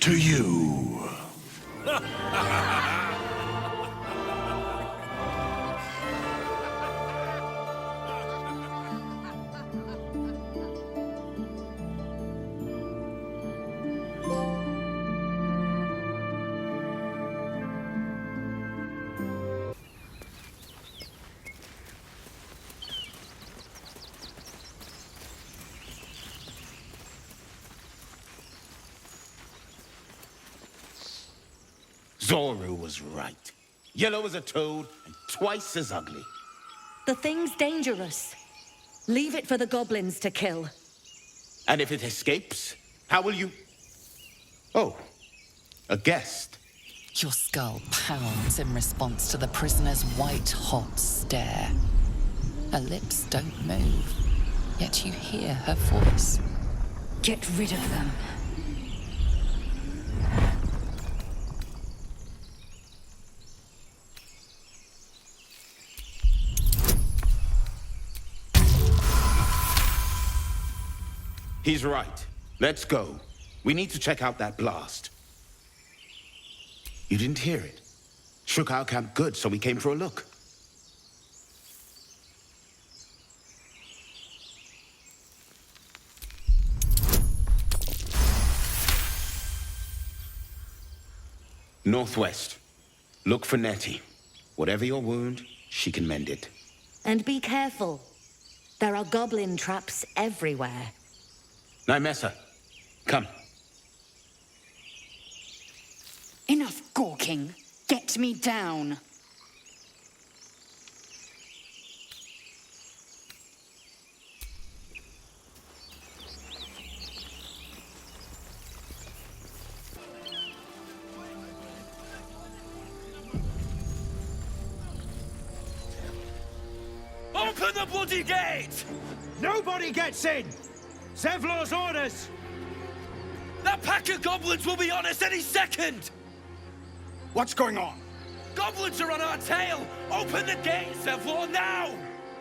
To you. Zoru was right. Yellow as a toad and twice as ugly. The thing's dangerous. Leave it for the goblins to kill. And if it escapes, how will you... Oh, a guest. Your skull pounds in response to the prisoner's white-hot stare. Her lips don't move, yet you hear her voice. Get rid of them. He's right. Let's go. We need to check out that blast. You didn't hear it? Shook our camp good, so we came for a look. Northwest. Look for Nettie. Whatever your wound, she can mend it. And be careful. There are goblin traps everywhere. Nymessa, come. Enough gawking. Get me down. Open the bloody gate! Nobody gets in! Zevlor's orders! That pack of goblins will be on us any second! What's going on? Goblins are on our tail! Open the gate, Zevlor, now!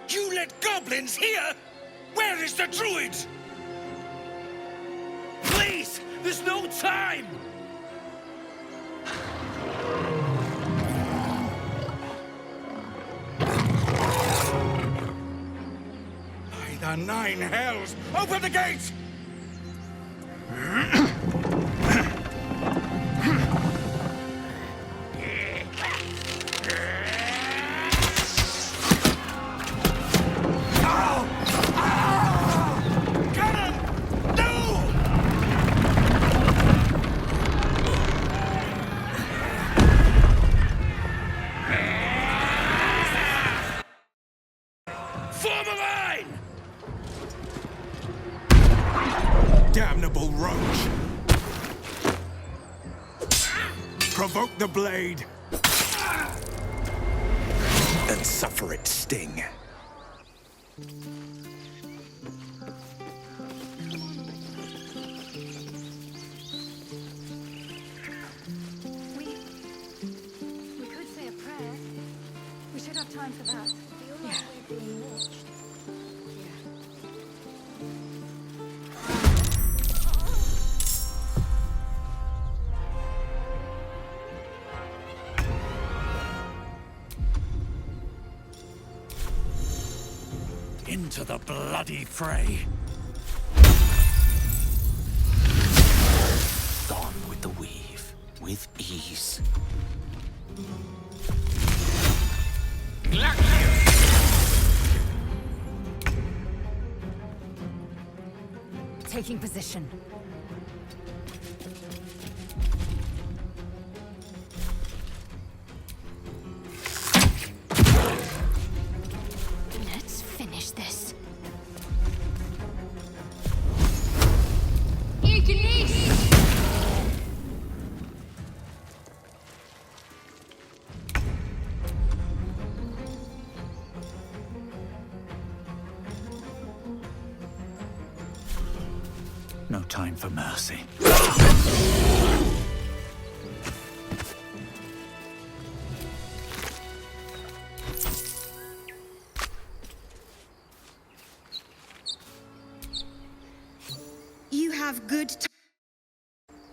You let goblins here? Where is the druid? Please! There's no time! By the nine hells! Open the gate! Damnable roach! Provoke the blade! And suffer its sting. We could say a prayer. We should have time for that. Feel like we're being watched. Into the bloody fray. Gone with the weave, with ease. Taking position. Let's finish this. No time for mercy. You have good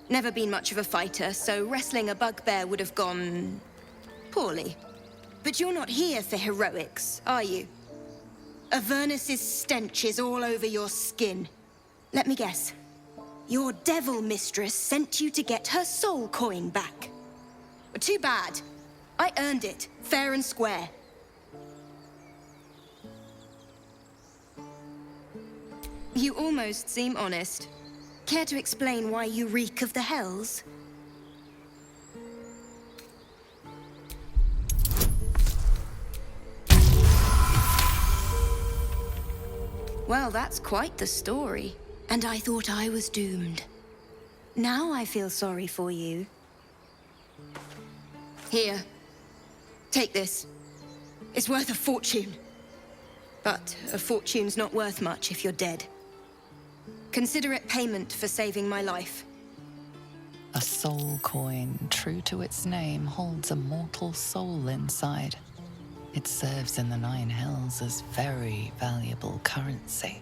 Never been much of a fighter, so wrestling a bugbear would have gone poorly. But you're not here for heroics, are you? Avernus's stench is all over your skin. Let me guess. Your devil mistress sent you to get her soul coin back. Too bad. I earned it, fair and square. You almost seem honest. Care to explain why you reek of the hells? Well, that's quite the story. And I thought I was doomed. Now I feel sorry for you. Here. Take this. It's worth a fortune. But a fortune's not worth much if you're dead. Consider it payment for saving my life. A soul coin, true to its name, holds a mortal soul inside. It serves in the Nine Hells as very valuable currency.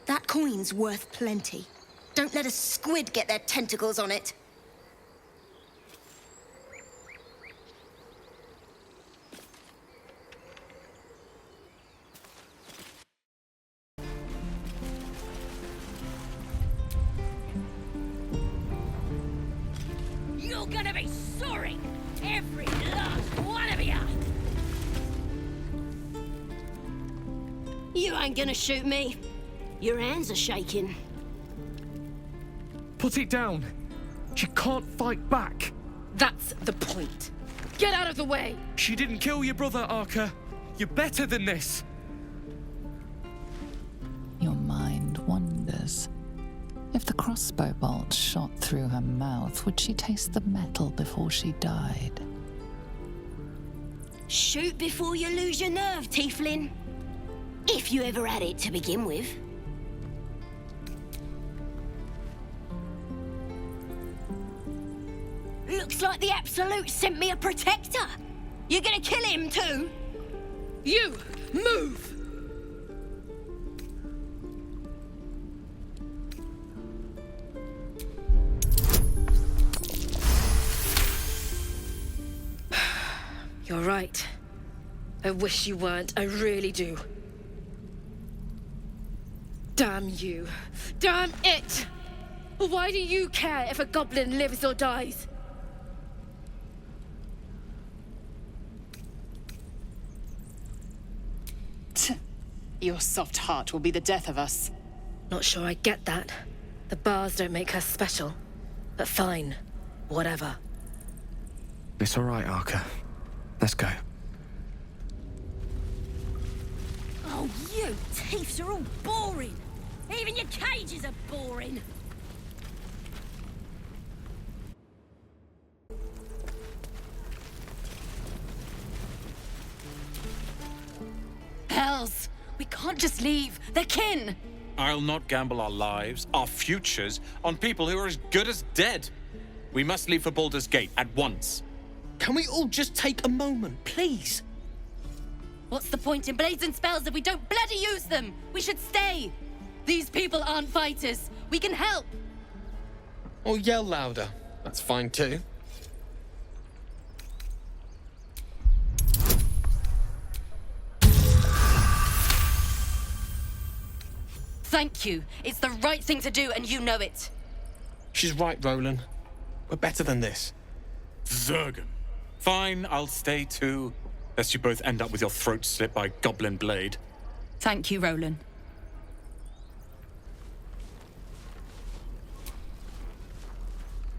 That coin's worth plenty. Don't let a squid get their tentacles on it. You're gonna be sorry! Every last one of you! You ain't gonna shoot me. Your hands are shaking. Put it down. She can't fight back. That's the point. Get out of the way! She didn't kill your brother, Arca. You're better than this. Your mind wanders. If the crossbow bolt shot through her mouth, would she taste the metal before she died? Shoot before you lose your nerve, Tiefling. If you ever had it to begin with. Looks like the Absolute sent me a protector. You're gonna kill him too? You! Move! You're right. I wish you weren't. I really do. Damn you. Damn it! Why do you care if a goblin lives or dies? Your soft heart will be the death of us. Not sure I get that. The bars don't make her special. But fine. Whatever. It's all right, Arca. Let's go. Oh, you thieves are all boring. Even your cages are boring. Hells! We can't just leave. They're kin! I'll not gamble our lives, our futures, on people who are as good as dead. We must leave for Baldur's Gate at once. Can we all just take a moment, please? What's the point in blazing spells if we don't bloody use them? We should stay! These people aren't fighters. We can help! Or yell louder. That's fine too. Thank you. It's the right thing to do, and you know it. She's right, Roland. We're better than this. Zergan. Fine, I'll stay too. Lest you both end up with your throats slit by goblin blade. Thank you, Roland.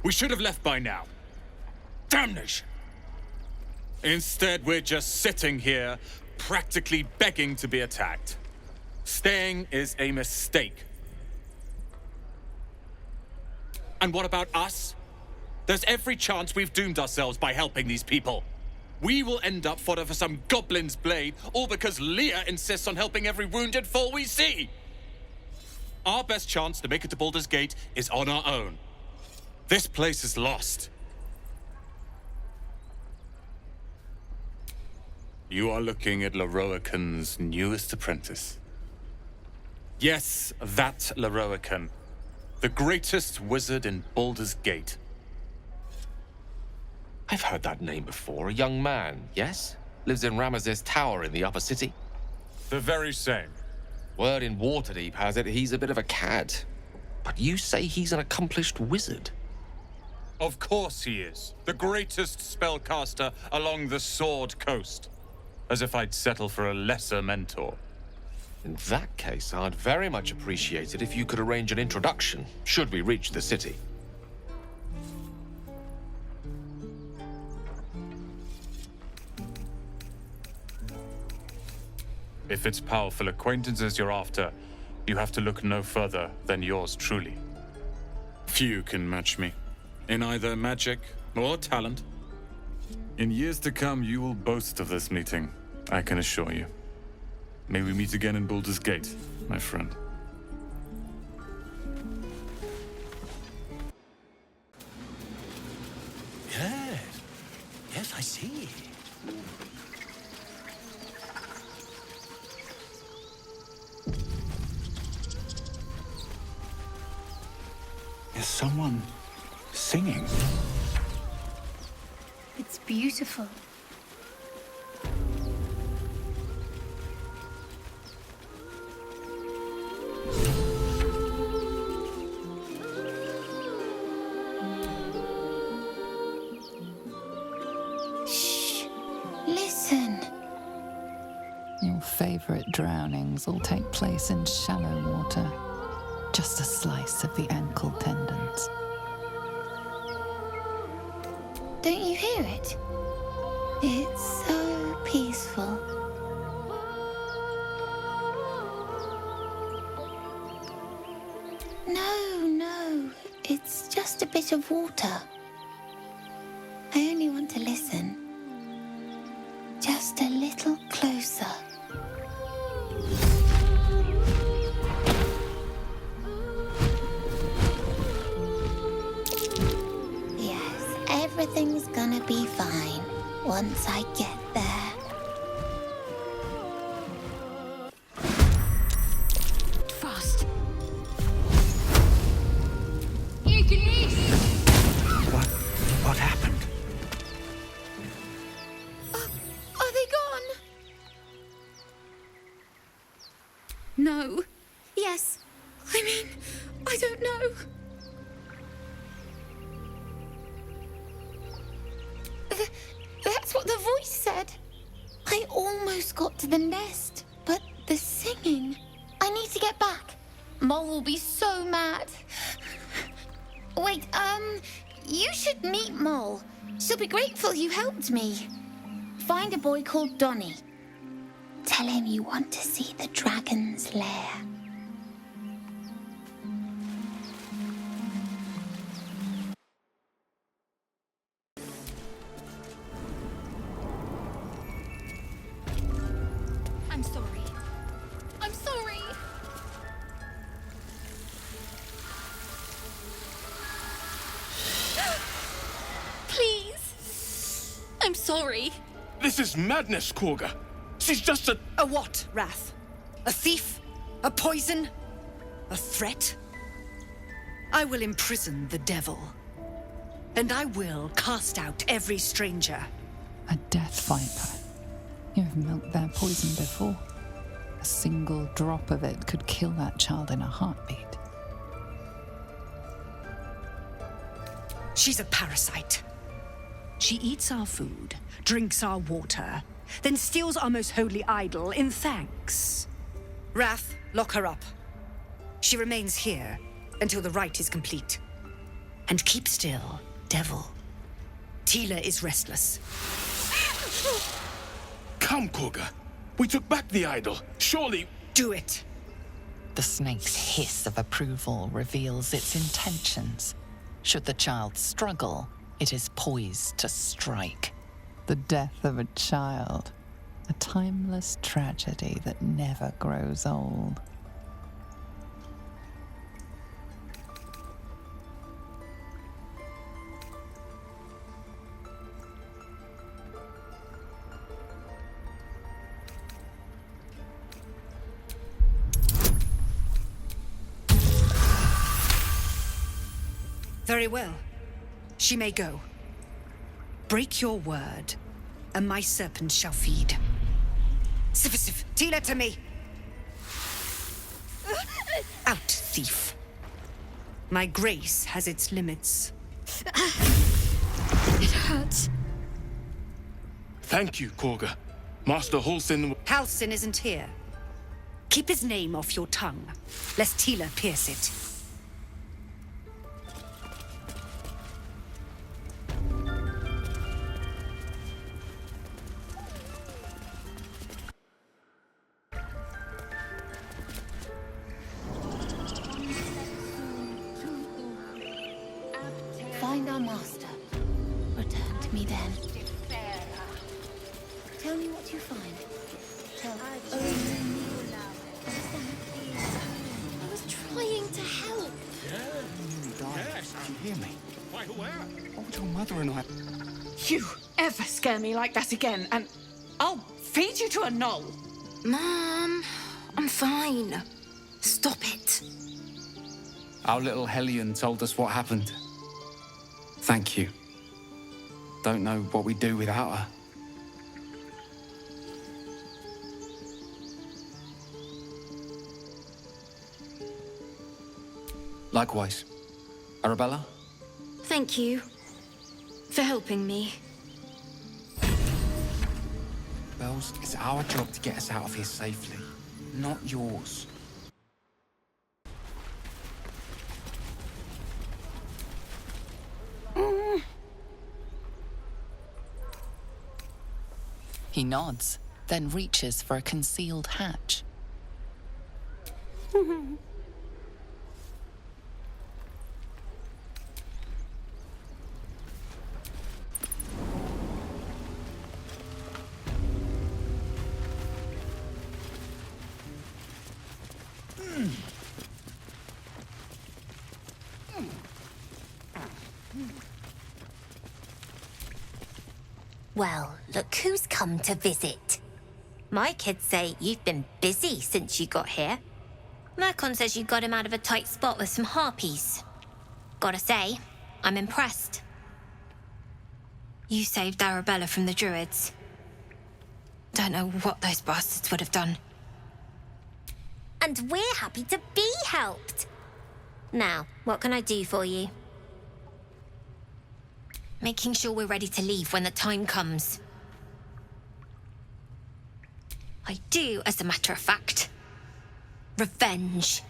We should have left by now. Damnation! Instead, we're just sitting here, practically begging to be attacked. Staying is a mistake. And what about us? There's every chance we've doomed ourselves by helping these people. We will end up fodder for some goblin's blade, all because Leah insists on helping every wounded foe we see. Our best chance to make it to Baldur's Gate is on our own. This place is lost. You are looking at Lorroakan's newest apprentice. Yes, that Larian. The greatest wizard in Baldur's Gate. I've heard that name before. A young man, yes? Lives in Ramaz's tower in the upper city. The very same. Word in Waterdeep has it he's a bit of a cad. But you say he's an accomplished wizard. Of course he is. The greatest spellcaster along the Sword Coast. As if I'd settle for a lesser mentor. In that case, I'd very much appreciate it if you could arrange an introduction, should we reach the city. If it's powerful acquaintances you're after, you have to look no further than yours truly. Few can match me, in either magic or talent. In years to come, you will boast of this meeting, I can assure you. May we meet again in Baldur's Gate, my friend. Yes. Yes, I see. Is someone singing? It's beautiful. Shh. Listen. Your favorite drownings all take place in shallow water. Just a slice of the ankle tendons. Don't you hear it? It's so peaceful. No. It's just a bit of water. I only want to listen. Just a little closer. Yes, everything's gonna be fine once I get there. Fast. What happened? Are they gone? No. Yes. I mean, I don't know. That's what the voice said. I almost got to the nest, but the singing. I need to get back. Mole will be so mad. Wait, you should meet Mole. She'll be grateful you helped me. Find a boy called Donny. Tell him you want to see the dragon's lair. I'm sorry. I'm sorry. Please. I'm sorry. This is madness, Korga. She's just a... A what, Wrath? A thief? A poison? A threat? I will imprison the devil. And I will cast out every stranger. A death viper. You have milked their poison before. A single drop of it could kill that child in a heartbeat. She's a parasite. She eats our food, drinks our water, then steals our most holy idol in thanks. Wrath, lock her up. She remains here until the rite is complete. And keep still, devil. Tila is restless. Come, Korga. We took back the idol. Surely... Do it. The snake's hiss of approval reveals its intentions. Should the child struggle, it is poised to strike. The death of a child. A timeless tragedy that never grows old. Very well. She may go. Break your word, and my serpent shall feed. Sif, Tila to me! Out, thief. My grace has its limits. It hurts. Thank you, Korga. Master Halsin... Halsin isn't here. Keep his name off your tongue, lest Tila pierce it. Find our master. Return to me then. Tell me what you find. Tell only me. Understand? I was trying to help. Yes, you hear me? Quite aware. Old your mother and I... You ever scare me like that again, and I'll feed you to a knoll. Mom, I'm fine. Stop it. Our little Hellion told us what happened. Thank you. Don't know what we'd do without her. Likewise. Arabella? Thank you for helping me. Bells, it's our job to get us out of here safely, not yours. He nods, then reaches for a concealed hatch. Well, look who's come to visit. My kids say you've been busy since you got here. Mercon says you got him out of a tight spot with some harpies. Gotta say, I'm impressed. You saved Arabella from the Druids. Don't know what those bastards would have done. And we're happy to be helped. Now, what can I do for you? Making sure we're ready to leave when the time comes. I do, as a matter of fact. Revenge.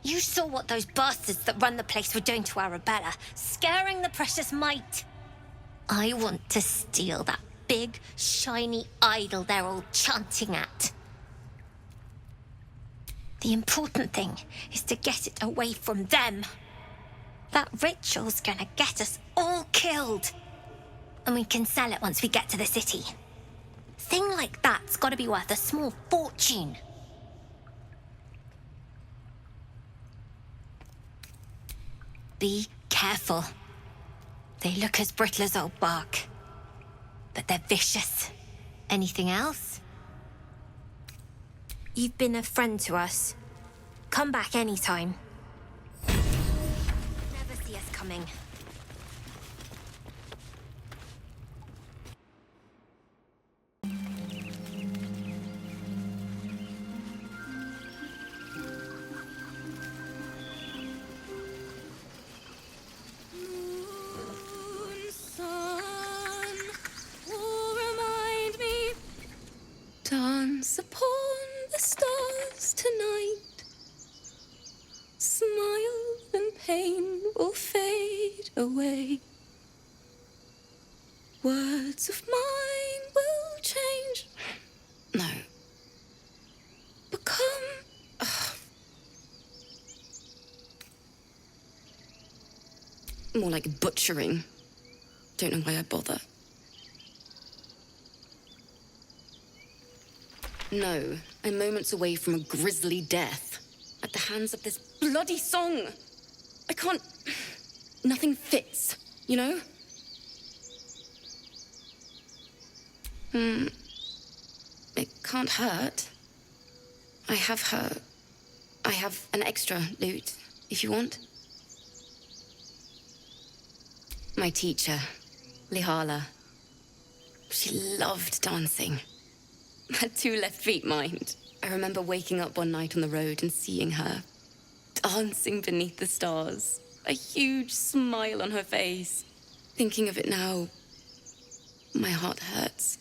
You saw what those bastards that run the place were doing to Arabella, scaring the precious mite. I want to steal that big, shiny idol they're all chanting at. The important thing is to get it away from them. That ritual's gonna get us all killed. And we can sell it once we get to the city. Thing like that's gotta be worth a small fortune. Be careful. They look as brittle as old bark. But they're vicious. Anything else? You've been a friend to us. Come back anytime. Never see us coming. Dance upon the stars tonight. Smile and pain will fade away. Words of mine will change. No. Become... More like butchering. Don't know why I bother. No, I'm moments away from a grisly death. At the hands of this bloody song. I can't... Nothing fits, you know? It can't hurt. I have an extra loot, if you want. My teacher, Lihala. She loved dancing. Had 2 left feet, mind. I remember waking up one night on the road and seeing her dancing beneath the stars. A huge smile on her face. Thinking of it now, my heart hurts.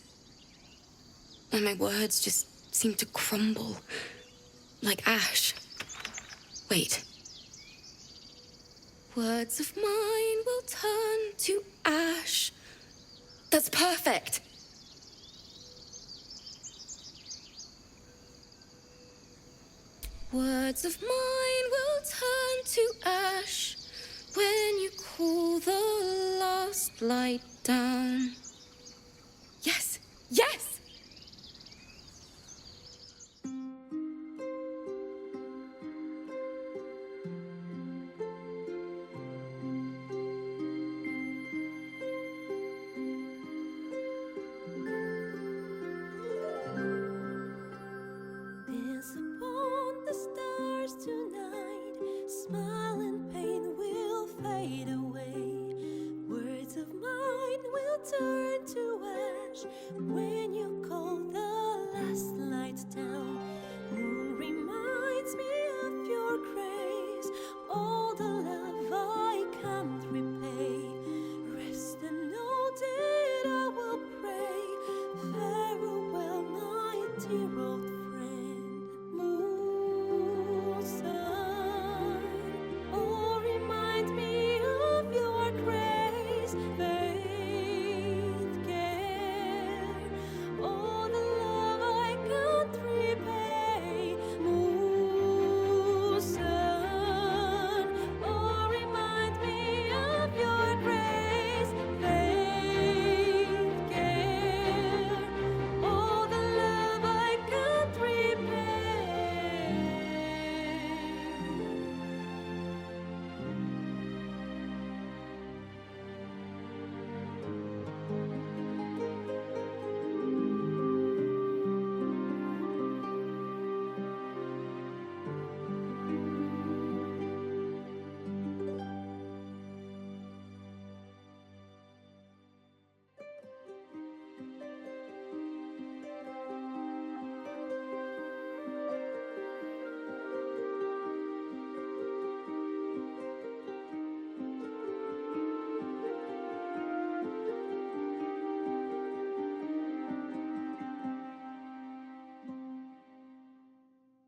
And my words just seem to crumble. Like ash. Wait. Words of mine will turn to ash. That's perfect! Words of mine will turn to ash when you cool the last light down. Yes! Yes!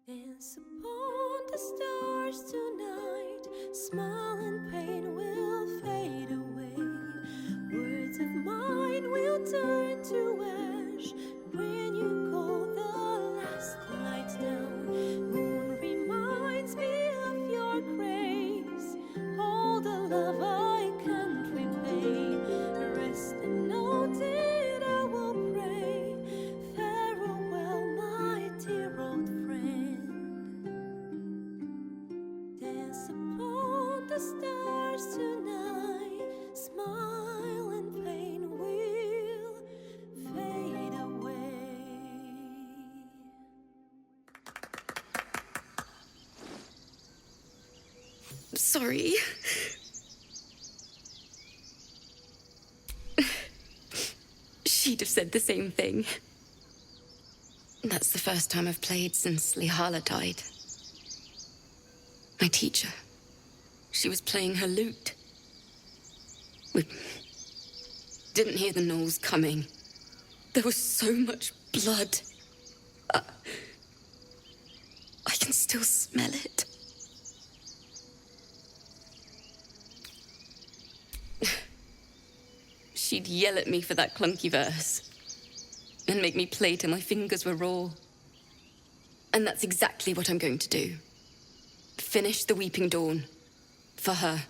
Dance upon the stars tonight. Smile and pain will fade away. Words of mine will turn to ash when you call the last lights down. Moon reminds me of your grace. All the love I can't repay. Rest and note it, I will pray. Farewell, my dear old friend. Dance upon the stars tonight. Smile and pain will fade away. Sorry. She'd have said the same thing. That's the first time I've played since Lihala died. My teacher. She was playing her lute. We didn't hear the gnolls coming. There was so much blood. I can still smell it. She'd yell at me for that clunky verse and make me play till my fingers were raw. And that's exactly what I'm going to do. Finish the Weeping Dawn. For her.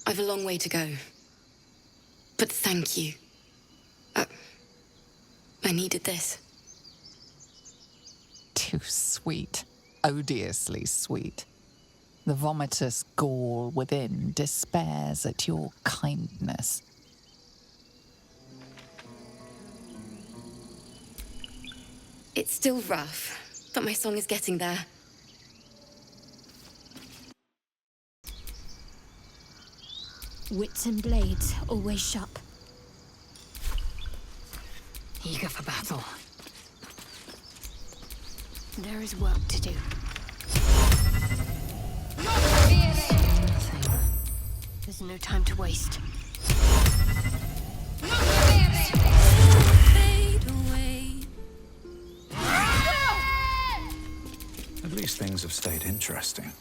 I've a long way to go. But thank you. I needed this. Too sweet. Odiously sweet. The vomitous gall within despairs at your kindness. It's still rough, but my song is getting there. Wits and blades always sharp. Eager for battle. There is work to do. There's no time to waste. At least things have stayed interesting.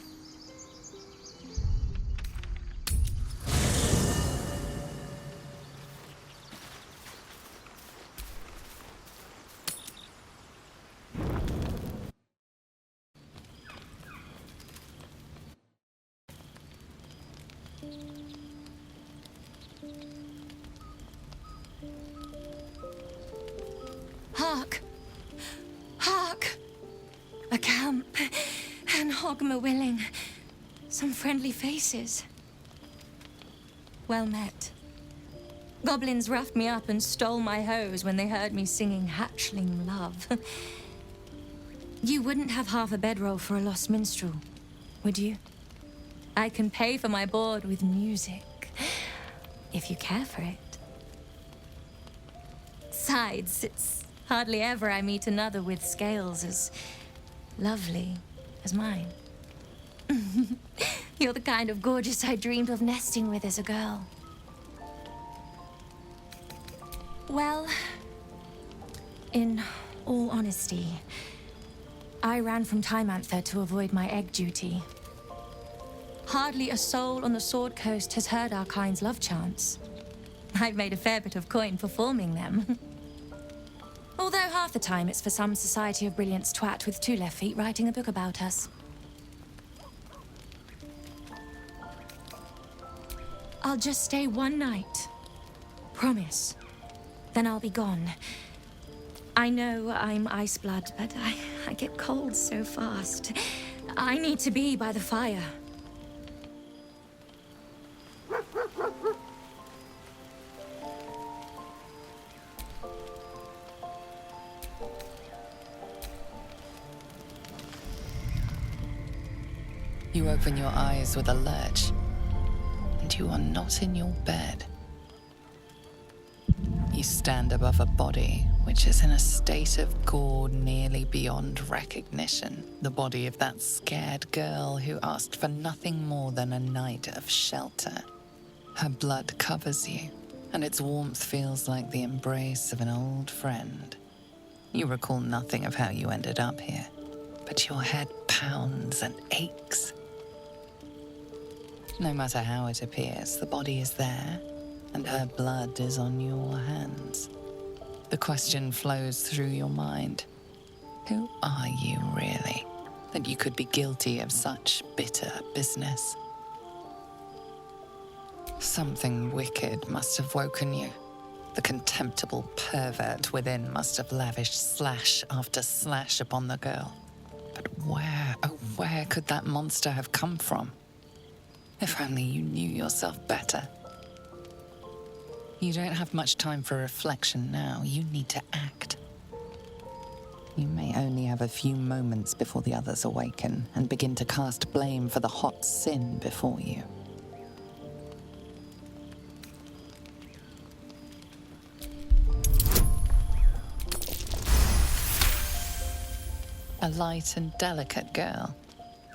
Hark! Hark! A camp, and Hogma willing. Some friendly faces. Well met. Goblins roughed me up and stole my hose when they heard me singing hatchling love. You wouldn't have half a bedroll for a lost minstrel, would you? I can pay for my board with music, if you care for it. Besides, it's hardly ever I meet another with scales as lovely as mine. You're the kind of gorgeous I dreamed of nesting with as a girl. Well, in all honesty, I ran from Time Anther to avoid my egg duty. Hardly a soul on the Sword Coast has heard our kind's love chants. I've made a fair bit of coin performing them. Although half the time it's for some Society of Brilliance twat with 2 left feet writing a book about us. I'll just stay one night. Promise. Then I'll be gone. I know I'm ice blood, but I get cold so fast. I need to be by the fire. You open your eyes with a lurch, and you are not in your bed. You stand above a body which is in a state of gore nearly beyond recognition. The body of that scared girl who asked for nothing more than a night of shelter. Her blood covers you, and its warmth feels like the embrace of an old friend. You recall nothing of how you ended up here, but your head pounds and aches. No matter how it appears, the body is there, and her blood is on your hands. The question flows through your mind. Who are you, really, that you could be guilty of such bitter business? Something wicked must have woken you. The contemptible pervert within must have lavished slash after slash upon the girl. But where, oh, where could that monster have come from? If only you knew yourself better. You don't have much time for reflection now. You need to act. You may only have a few moments before the others awaken and begin to cast blame for the hot sin before you. A light and delicate girl.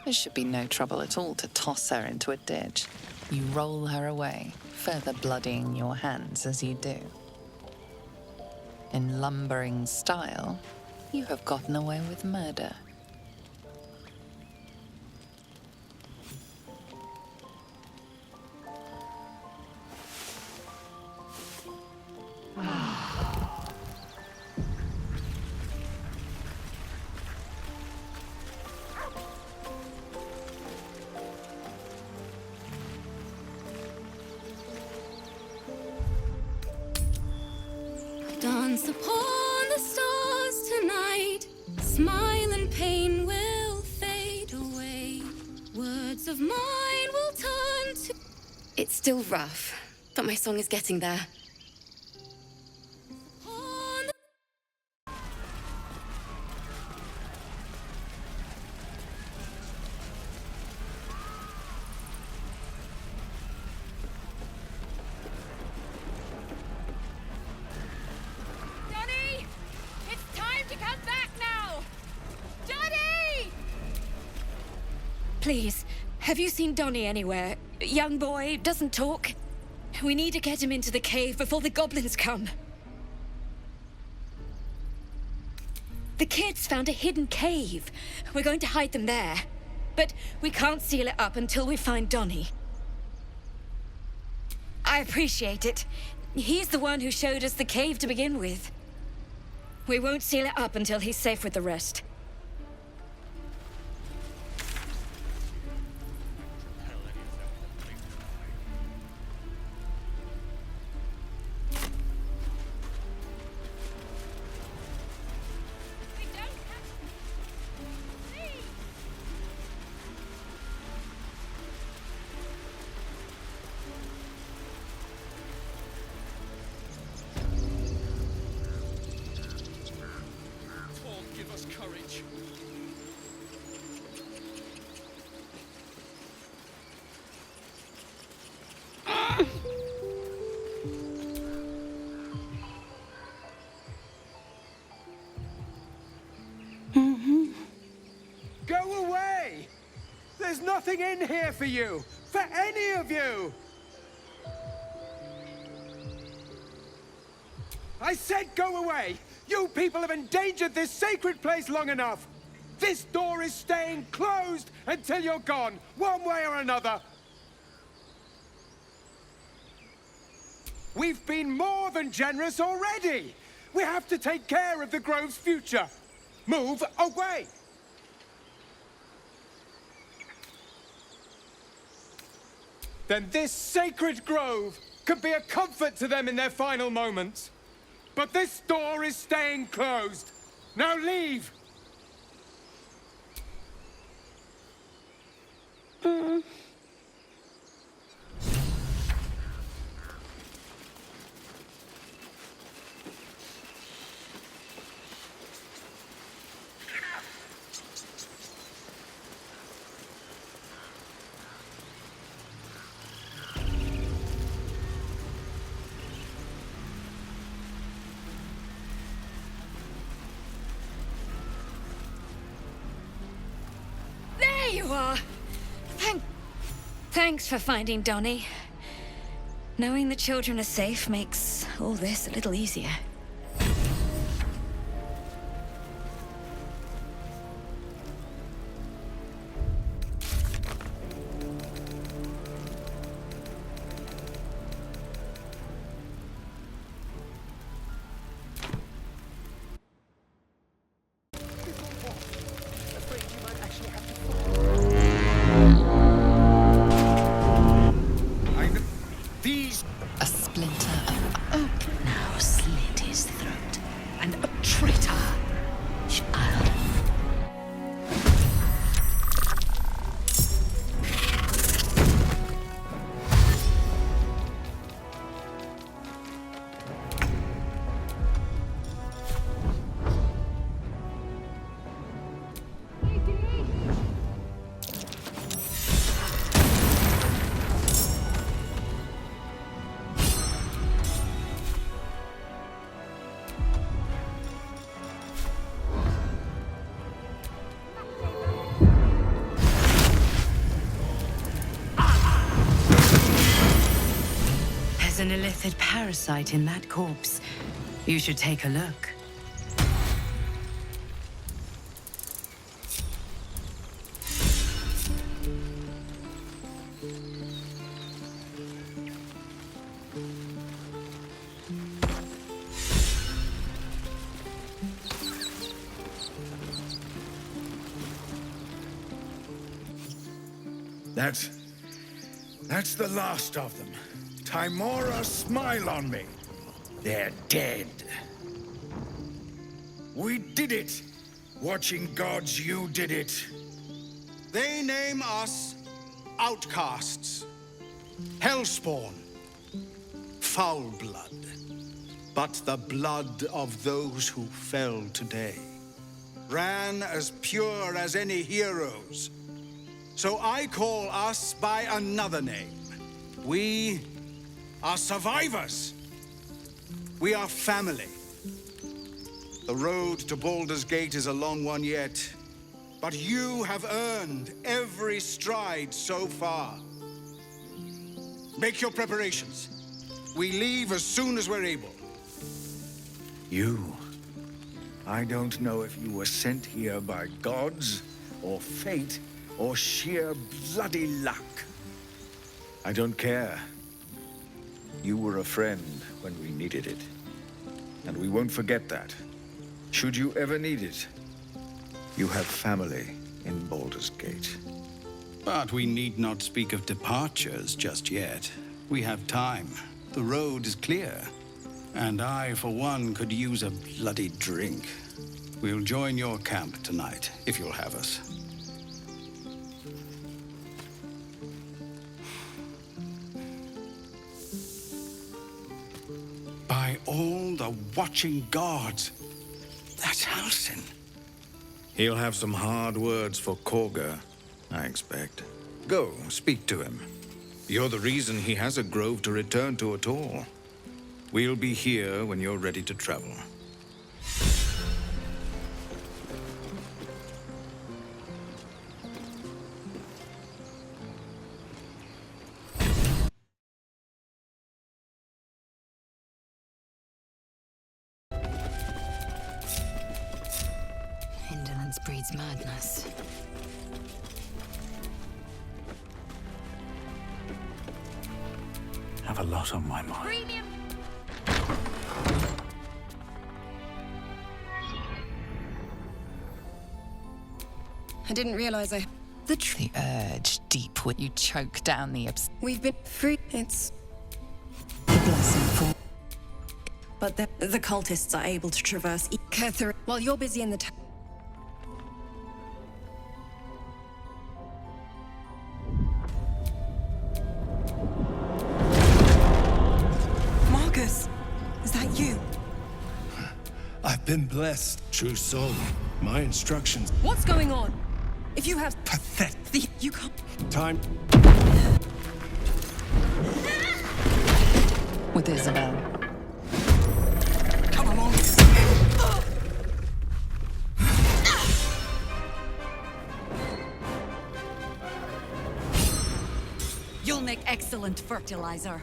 It should be no trouble at all to toss her into a ditch. You roll her away, further bloodying your hands as you do. In lumbering style, you have gotten away with murder. Dance upon the stars tonight. Smile and pain will fade away. Words of mine will turn to... It's still rough, but my song is getting there. Please, have you seen Donnie anywhere? Young boy, doesn't talk. We need to get him into the cave before the goblins come. The kids found a hidden cave. We're going to hide them there. But we can't seal it up until we find Donnie. I appreciate it. He's the one who showed us the cave to begin with. We won't seal it up until he's safe with the rest. Give us courage. Go away! There's nothing in here for you! For any of you! I said go away! You people have endangered this sacred place long enough! This door is staying closed until you're gone, one way or another! We've been more than generous already! We have to take care of the Grove's future! Move away! Then this sacred grove could be a comfort to them in their final moments. But this door is staying closed. Now leave! There you are! Thanks for finding Donnie. Knowing the children are safe makes all this a little easier. A splinter of oak Now slit his throat. And a traitor. There's an illithid parasite in that corpse. You should take a look. That's the last of them. Timora, smile on me. They're dead. We did it. Watching gods, you did it. They name us outcasts, hellspawn, foul blood. But the blood of those who fell today ran as pure as any heroes. So I call us by another name. We are survivors. We are family. The road to Baldur's Gate is a long one yet, but you have earned every stride so far. Make your preparations. We leave as soon as we're able. You. I don't know if you were sent here by gods, or fate, or sheer bloody luck. I don't care. You were a friend when we needed it. And we won't forget that. Should you ever need it, you have family in Baldur's Gate. But we need not speak of departures just yet. We have time. The road is clear. And I, for one, could use a bloody drink. We'll join your camp tonight, if you'll have us. By all the watching gods, that's Halsin. He'll have some hard words for Korga, I expect. Go, speak to him. You're the reason he has a grove to return to at all. We'll be here when you're ready to travel. Indolence breeds madness. Have a lot on my mind. Premium. I didn't realize The urge deep when you choke down the we've been free. It's The blessing for. But the cultists are able to traverse Catherine, while you're busy in the town. Marcus, is that you? I've been blessed, true soul. My instructions. What's going on? If you have pathetic, you can't. Time. with Isabel. Come along. You'll make excellent fertilizer.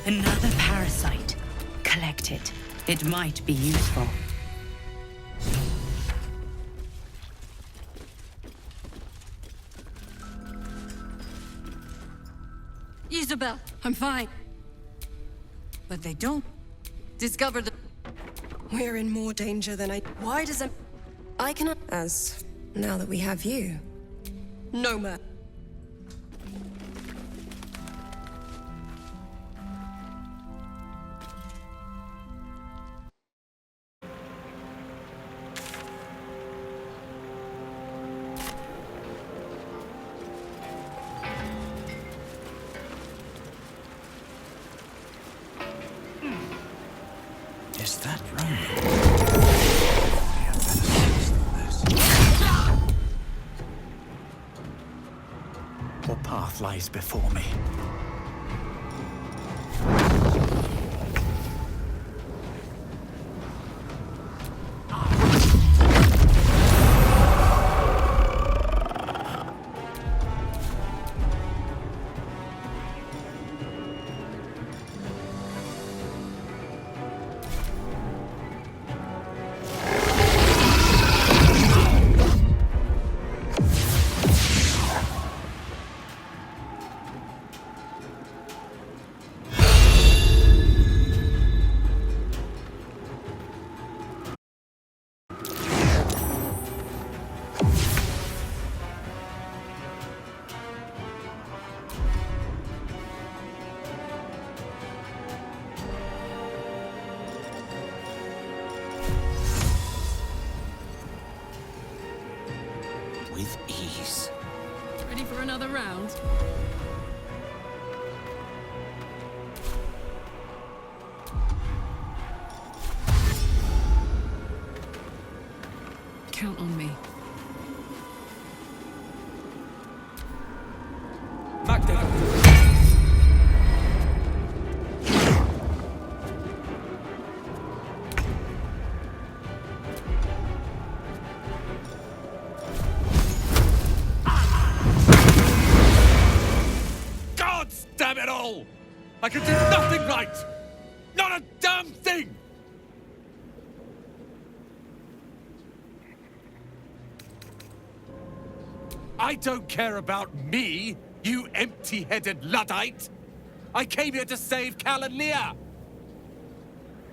Another parasite. Collect it. It might be useful. Isabel, I'm fine. But they don't discover the... We're in more danger than Why does I cannot... As... Now that we have you. No more. Is that right? What path lies before me? With ease. Ready for another round? on me. God damn it all! I can do nothing right! Not a damn thing! I don't care about me, you empty-headed Luddite! I came here to save Cal and Leah!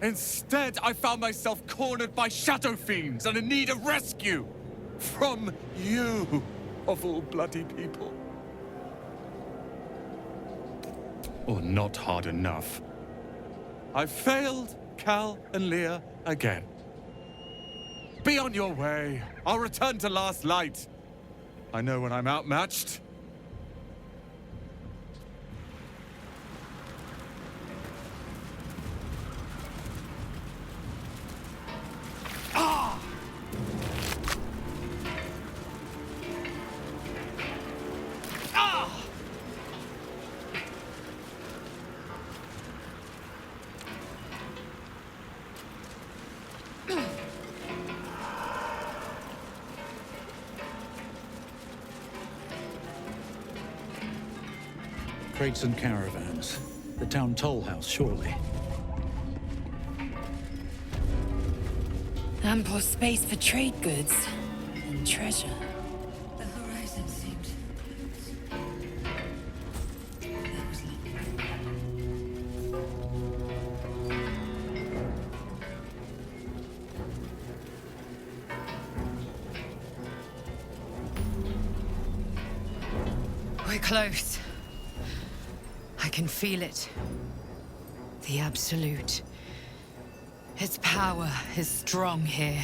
Instead, I found myself cornered by shadow fiends and in need of rescue! From you, of all bloody people. Or not hard enough. I failed Cal and Leah again. Be on your way. I'll return to Last Light. I know when I'm outmatched. Ah! Ah! Crates and caravans. The town toll house, surely. Ample space for trade goods and treasure. The horizon seemed... That was lovely. We're close. I can feel it. The Absolute. Its power is strong here.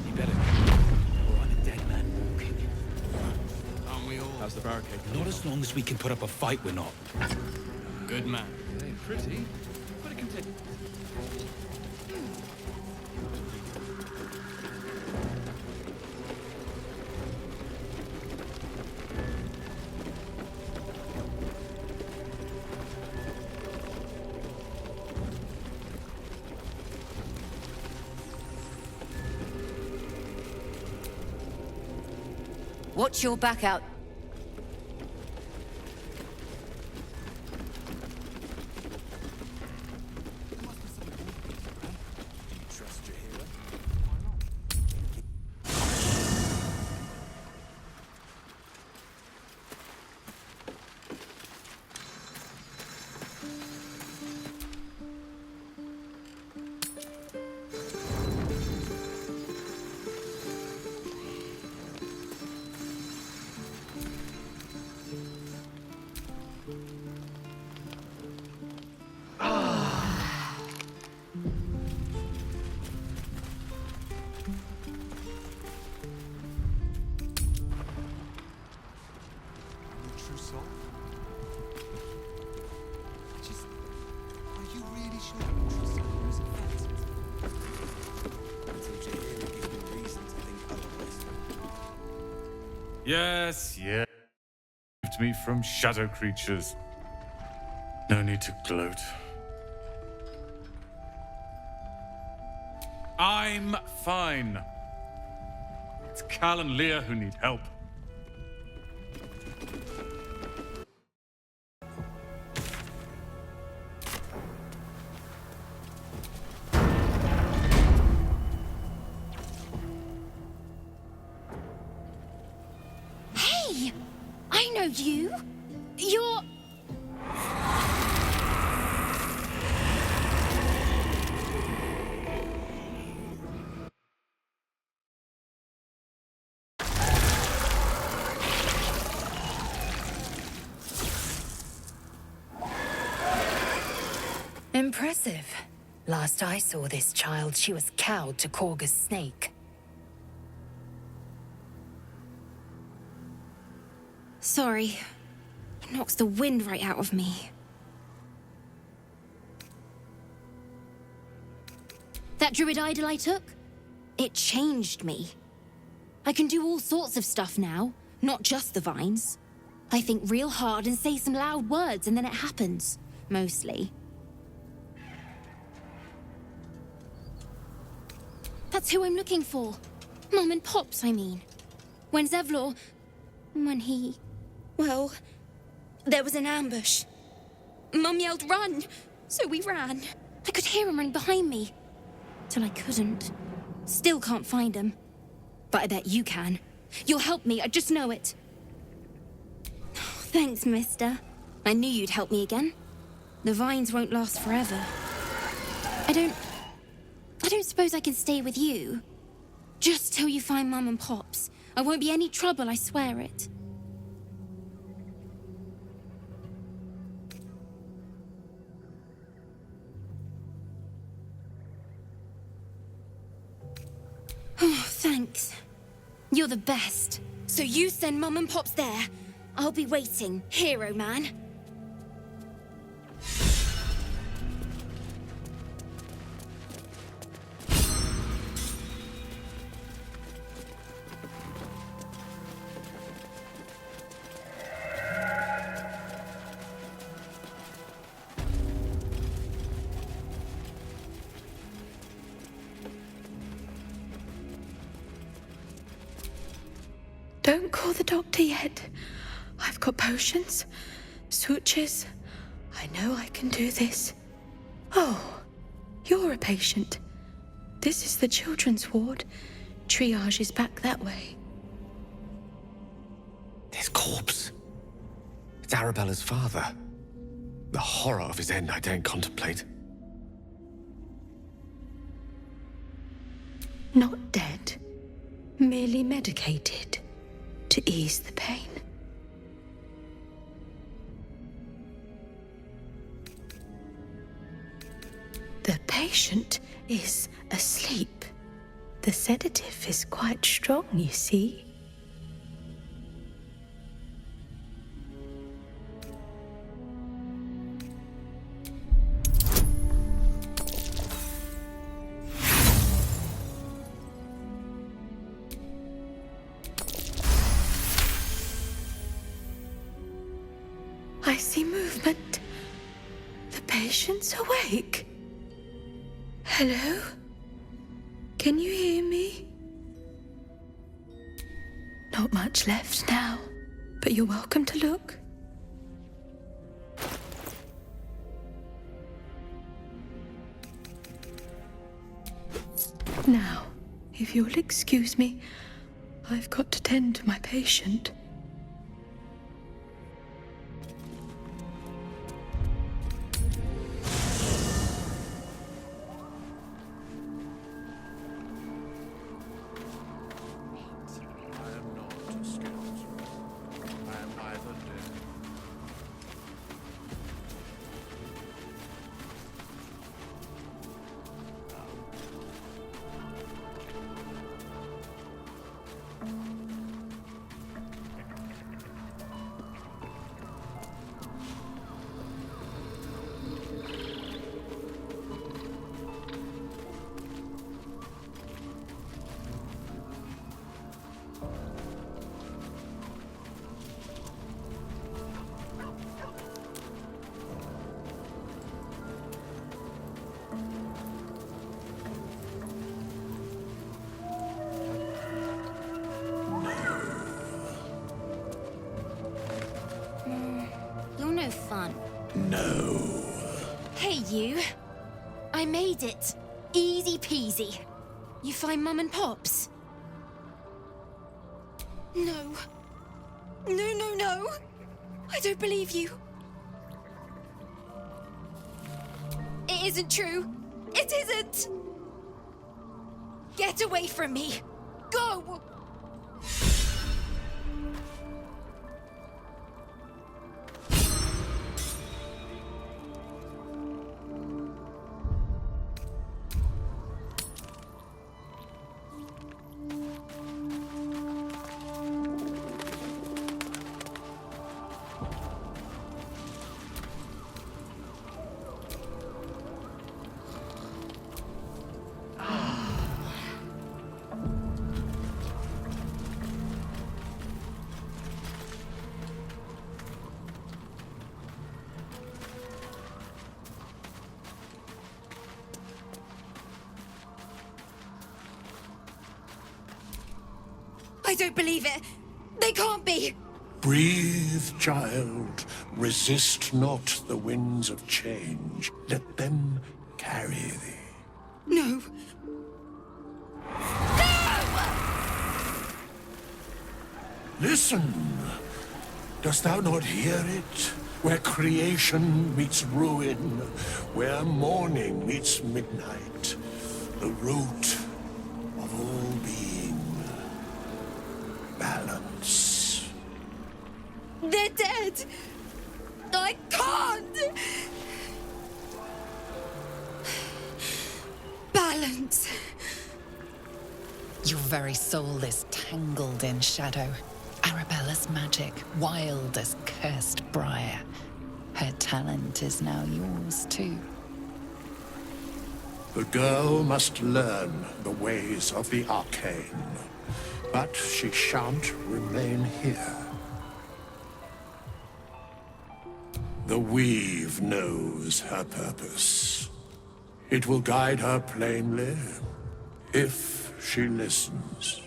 You better, or I'm a dead man walking. Aren't we all? How's the barricade? Not as long as we can put up a fight, we're not. Good man. It ain't pretty, but it can take... Watch your back out. Yes, yes. Saved me from shadow creatures. No need to gloat. I'm fine. It's Cal and Leah who need help. Hey! I know you. You're... Impressive. Last I saw this child, she was cowed to Korga's snake. Sorry. It knocks the wind right out of me. That druid idol I took? It changed me. I can do all sorts of stuff now, not just the vines. I think real hard and say some loud words, and then it happens. Mostly. That's who I'm looking for. Mum and Pops, I mean. When Zevlor... when he... well... there was an ambush. Mum yelled, "Run!" So we ran. I could hear him running behind me. Till I couldn't. Still can't find him. But I bet you can. You'll help me, I just know it. Thanks, mister. I knew you'd help me again. The vines won't last forever. I don't suppose I can stay with you. Just till you find Mum and Pops. I won't be any trouble, I swear it. Oh, thanks. You're the best. So you send Mum and Pops there. I'll be waiting, hero man. Don't call the doctor yet. I've got potions, sutures. I know I can do this. Oh, you're a patient. This is the children's ward. Triage is back that way. His corpse. It's Arabella's father. The horror of his end I daren't contemplate. Not dead. Merely medicated. To ease the pain. The patient is asleep. The sedative is quite strong, you see. I see movement. The patient's awake. Hello? Can you hear me? Not much left now, but you're welcome to look. Now, if you'll excuse me, I've got to tend to my patient. No fun. No. Hey, you. I made it. Easy peasy. You find Mum and Pops? No. No. I don't believe you. It isn't true. It isn't. Get away from me. Go! I don't believe it. They can't be. Breathe, child. Resist not the winds of change. Let them carry thee. No. Listen. Dost thou not hear it? Where creation meets ruin, where morning meets midnight, the root of all being. Balance. They're dead. I can't. Balance. Your very soul is tangled in shadow. Arabella's magic, wild as cursed briar. Her talent is now yours, too. The girl must learn the ways of the arcane, but she shan't remain here. The weave knows her purpose. It will guide her plainly, if she listens.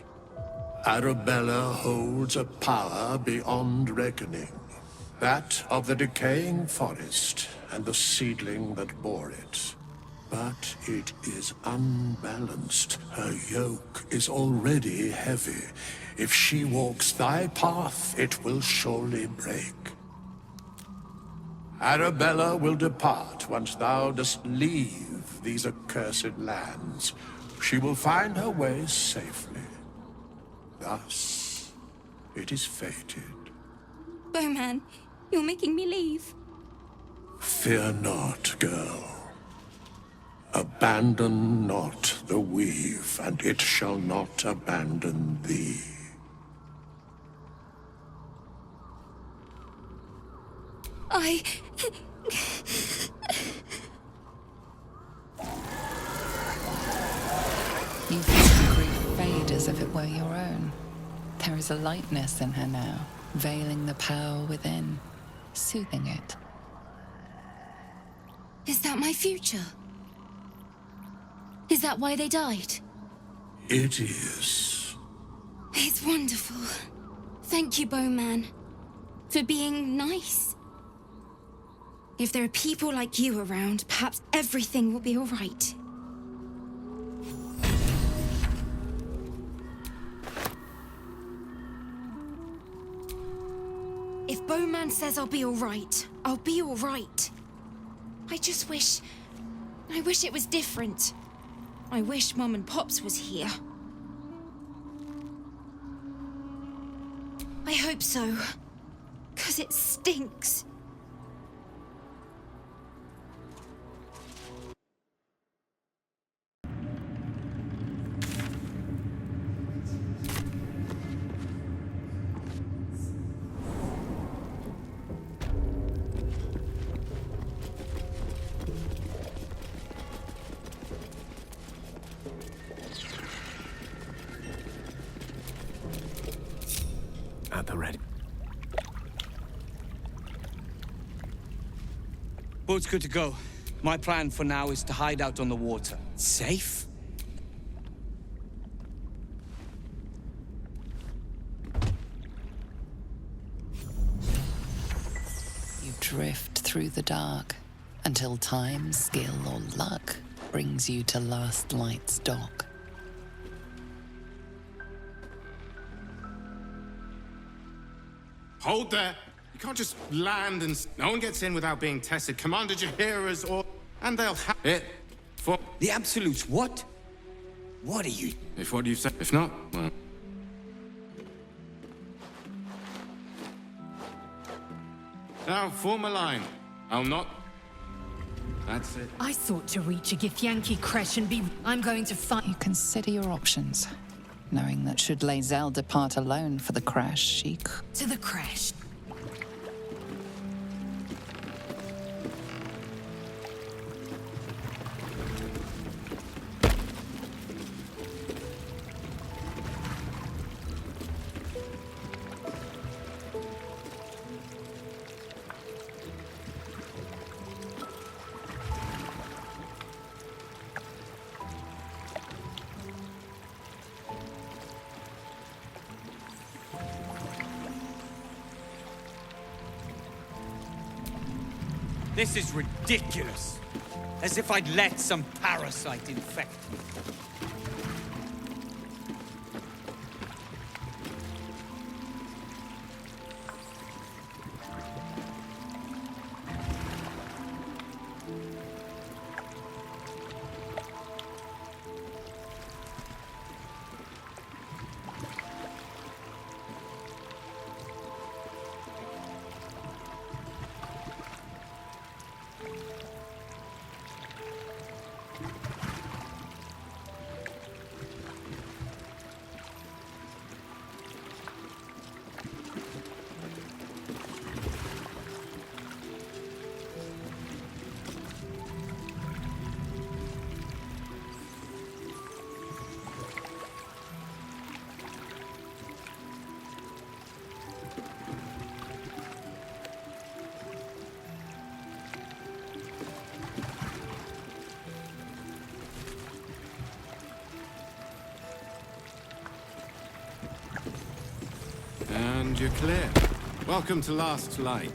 Arabella holds a power beyond reckoning. That of the decaying forest and the seedling that bore it. But it is unbalanced. Her yoke is already heavy. If she walks thy path, it will surely break. Arabella will depart once thou dost leave these accursed lands. She will find her way safely. Thus, it is fated. Bowman, you're making me leave. Fear not, girl. Abandon not the weave, and it shall not abandon thee. You feel the grief fade as if it were your own. There is a lightness in her now, veiling the power within, soothing it. Is that my future? Is that why they died? It is. It's wonderful. Thank you, Bowman, for being nice. If there are people like you around, perhaps everything will be all right. If Bowman says I'll be all right, I'll be all right. I just wish it was different. I wish Mum and Pops was here. I hope so, 'cause it stinks. At the ready. Boat's good to go. My plan for now is to hide out on the water. Safe? You drift through the dark until time, skill, or luck brings you to Last Light's dock. Hold there. You can't just land and... No one gets in without being tested. Commander Jaheira's or... And they'll have it for... The Absolutes, what? What are you... If what you've said... If not, well... Now, form a line. I'll not... That's it. I sought to reach a Githyanki Creche and be... I'm going to find... You consider your options, knowing that should Lae'zel depart alone for the crash, she could... To the Creche. This is ridiculous. As if I'd let some parasite infect me. And you're clear. Welcome to Last Light.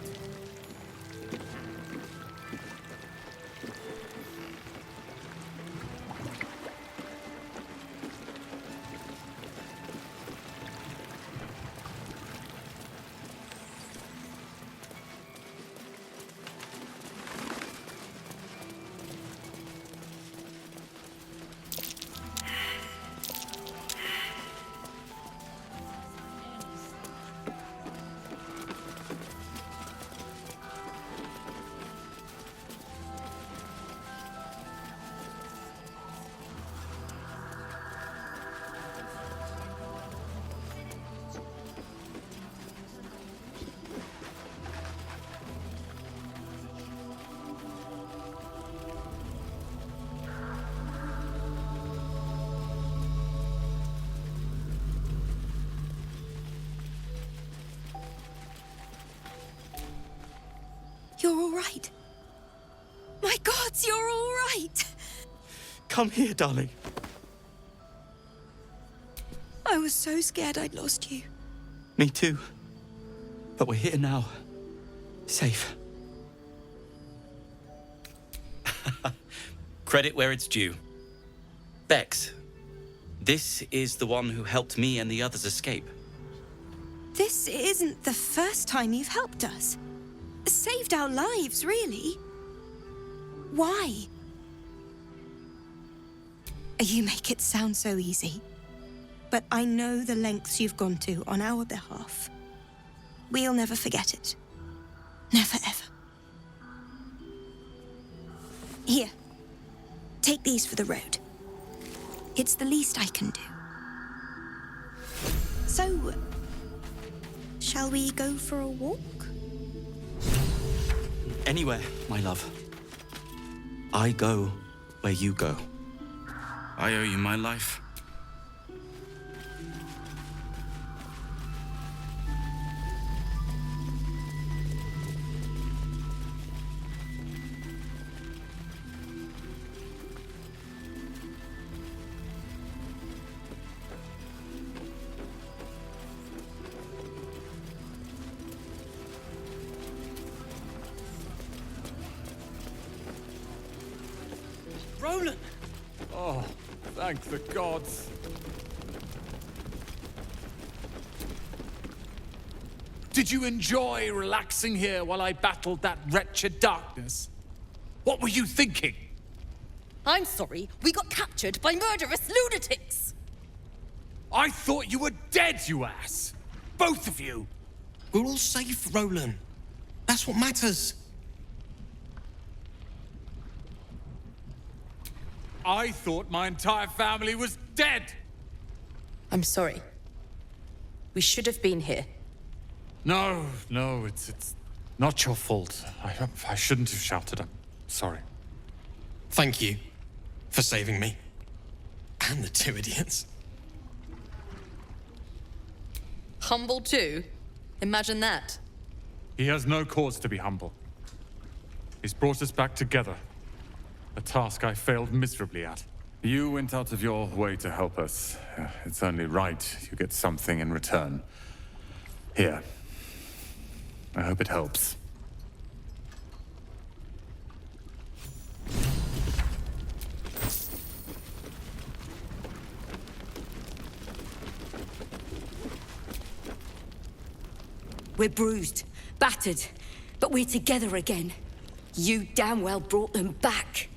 You're all right. My gods, you're all right. Come here, darling. I was so scared I'd lost you. Me too. But we're here now. Safe. Credit where it's due. Bex, this is the one who helped me and the others escape. This isn't the first time you've helped us. Saved our lives, really. Why? You make it sound so easy. But I know the lengths you've gone to on our behalf. We'll never forget it. Never, ever. Here. Take these for the road. It's the least I can do. So, shall we go for a walk? Anywhere, my love. I go where you go. I owe you my life. Roland! Oh, thank the gods. Did you enjoy relaxing here while I battled that wretched darkness? What were you thinking? I'm sorry, we got captured by murderous lunatics! I thought you were dead, you ass! Both of you! We're all safe, Roland. That's what matters. I thought my entire family was dead! I'm sorry. We should have been here. No, it's not your fault. I shouldn't have shouted. I'm sorry. Thank you for saving me. And the two idiots. Humble too? Imagine that. He has no cause to be humble. He's brought us back together. A task I failed miserably at. You went out of your way to help us. It's only right you get something in return. Here. I hope it helps. We're bruised, battered, but we're together again. You damn well brought them back.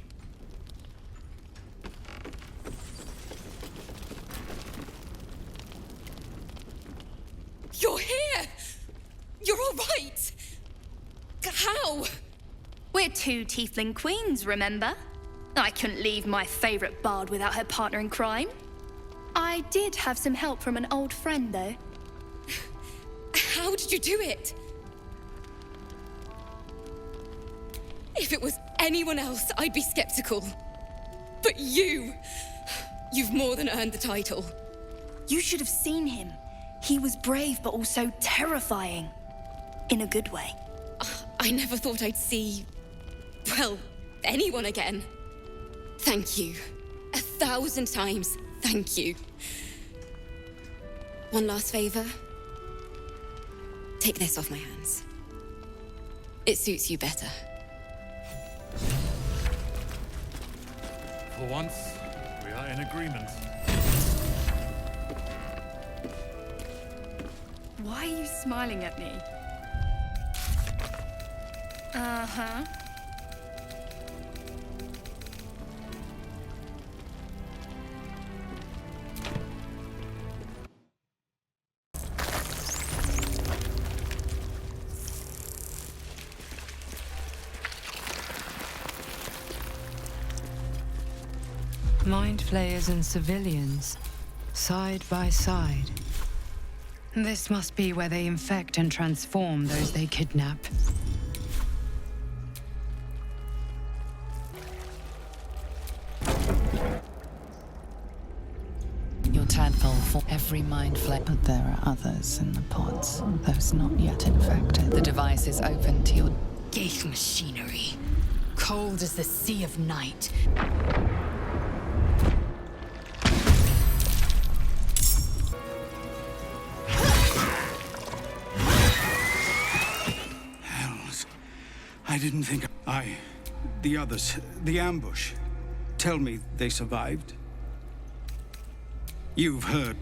You're here! You're all right! How? We're two tiefling queens, remember? I couldn't leave my favorite bard without her partner in crime. I did have some help from an old friend, though. How did you do it? If it was anyone else, I'd be skeptical. But you've more than earned the title. You should have seen him. He was brave, but also terrifying. In a good way. I never thought I'd see, well, anyone again. Thank you. 1,000 times, thank you. One last favor. Take this off my hands. It suits you better. For once, we are in agreement. Why are you smiling at me? Uh-huh. Mind flayers and civilians, side by side. This must be where they infect and transform those they kidnap. Your tadpole for every mind flay. But there are others in the pods, those not yet infected. The device is open to your Gate machinery, cold as the sea of night. I didn't think the others, the ambush. Tell me they survived? You've heard.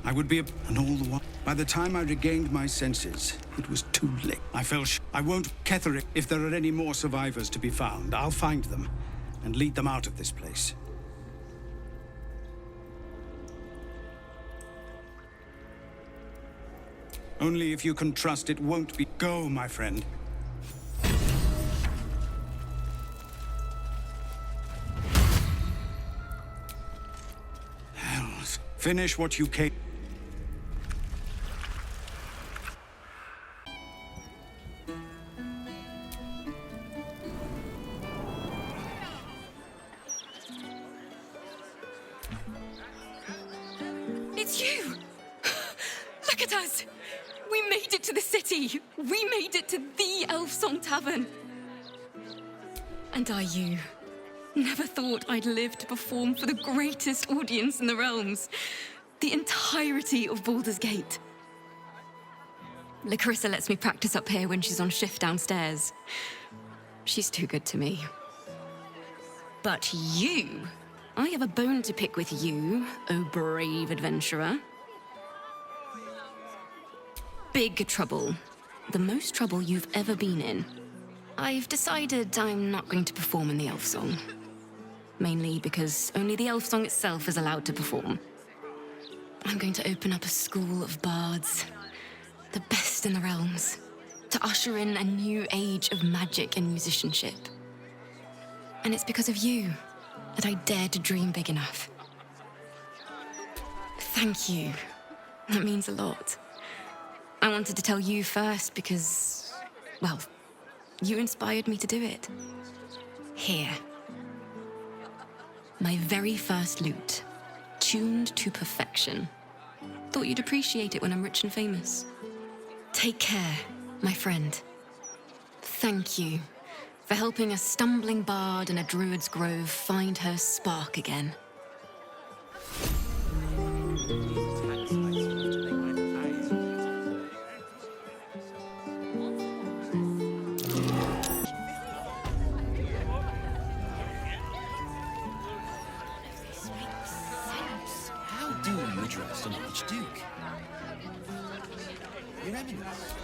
I would be and all the while. By the time I regained my senses, it was too late. I won't, Ketherick. If there are any more survivors to be found, I'll find them and lead them out of this place. Only if you can trust it won't be. Go, my friend. Finish what you came. It's you! Look at us! We made it to the city! We made it to the Elf Song Tavern! And you? Never thought I'd live to perform for the greatest audience in the realms. The entirety of Baldur's Gate. Larissa lets me practice up here when she's on shift downstairs. She's too good to me. But you... I have a bone to pick with you, oh brave adventurer. Big trouble. The most trouble you've ever been in. I've decided I'm not going to perform in the Elf Song. Mainly because only the Elf Song itself is allowed to perform. I'm going to open up a school of bards. The best in the realms. To usher in a new age of magic and musicianship. And it's because of you that I dared to dream big enough. Thank you. That means a lot. I wanted to tell you first because, well, you inspired me to do it. Here. My very first lute, tuned to perfection. Thought you'd appreciate it when I'm rich and famous. Take care, my friend. Thank you for helping a stumbling bard in a druid's grove find her spark again. How do you address an Archduke? Your Eminence,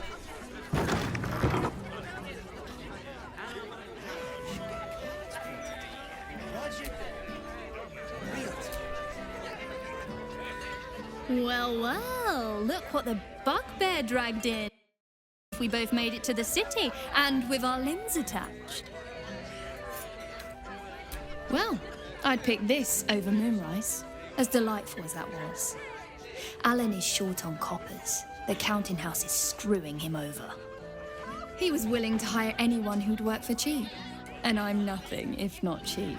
Well, well, look what the bugbear dragged in. We both made it to the city, and with our limbs attached. Well, I'd pick this over Moonrise, as delightful as that was. Alan is short on coppers. The counting house is screwing him over. He was willing to hire anyone who'd work for cheap, and I'm nothing if not cheap.